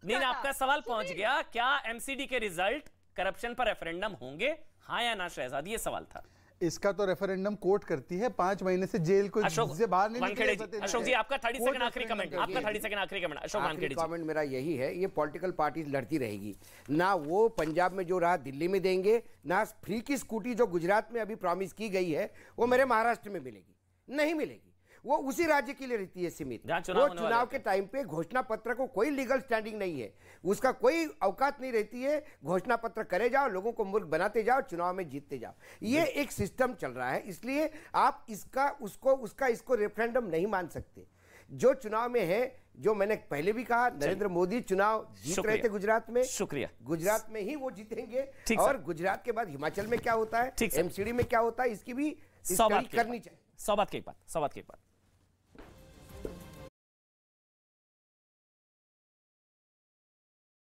नहीं आपका सवाल पहुंच गया। क्या एमसीडी के रिजल्ट करप्शन पर रेफरेंडम होंगे, हाँ या ना शहजाद? ये सवाल था। इसका तो रेफरेंडम कोर्ट करती है, 5 महीने से जेल को से बाहर नहीं निकले। अशोक जी आपका 30 सेकंड आखिरी कमेंट, आपका 30 सेकंड आखिरी कमेंट। अशोक वानखेड़े जी, कमेंट मेरा यही है, ये पॉलिटिकल पार्टीज लड़ती रहेगी ना, वो पंजाब में जो रहा दिल्ली में देंगे ना, फ्री की स्कूटी जो गुजरात में अभी प्रॉमिस की गई है वो मेरे महाराष्ट्र में मिलेगी, नहीं मिलेगी। वो उसी राज्य के लिए रहती है सीमित। वो चुनाव के टाइम पे घोषणा पत्र को कोई लीगल स्टैंडिंग नहीं है, उसका कोई औकात नहीं रहती है। घोषणा पत्र करे जाओ, लोगों को मूर्ख बनाते जाओ, चुनाव में जीतते जाओ, ये एक सिस्टम चल रहा है। इसलिए आप इसका उसको उसका इसको रेफरेंडम नहीं मान सकते। जो चुनाव में है, जो मैंने पहले भी कहा, नरेंद्र मोदी चुनाव जीत रहे थे गुजरात में, शुक्रिया, गुजरात में ही वो जीतेंगे। और गुजरात के बाद हिमाचल में क्या होता है, एमसीडी में क्या होता है, इसकी भी स्टडी करनी चाहिए। 100 बात की एक बात।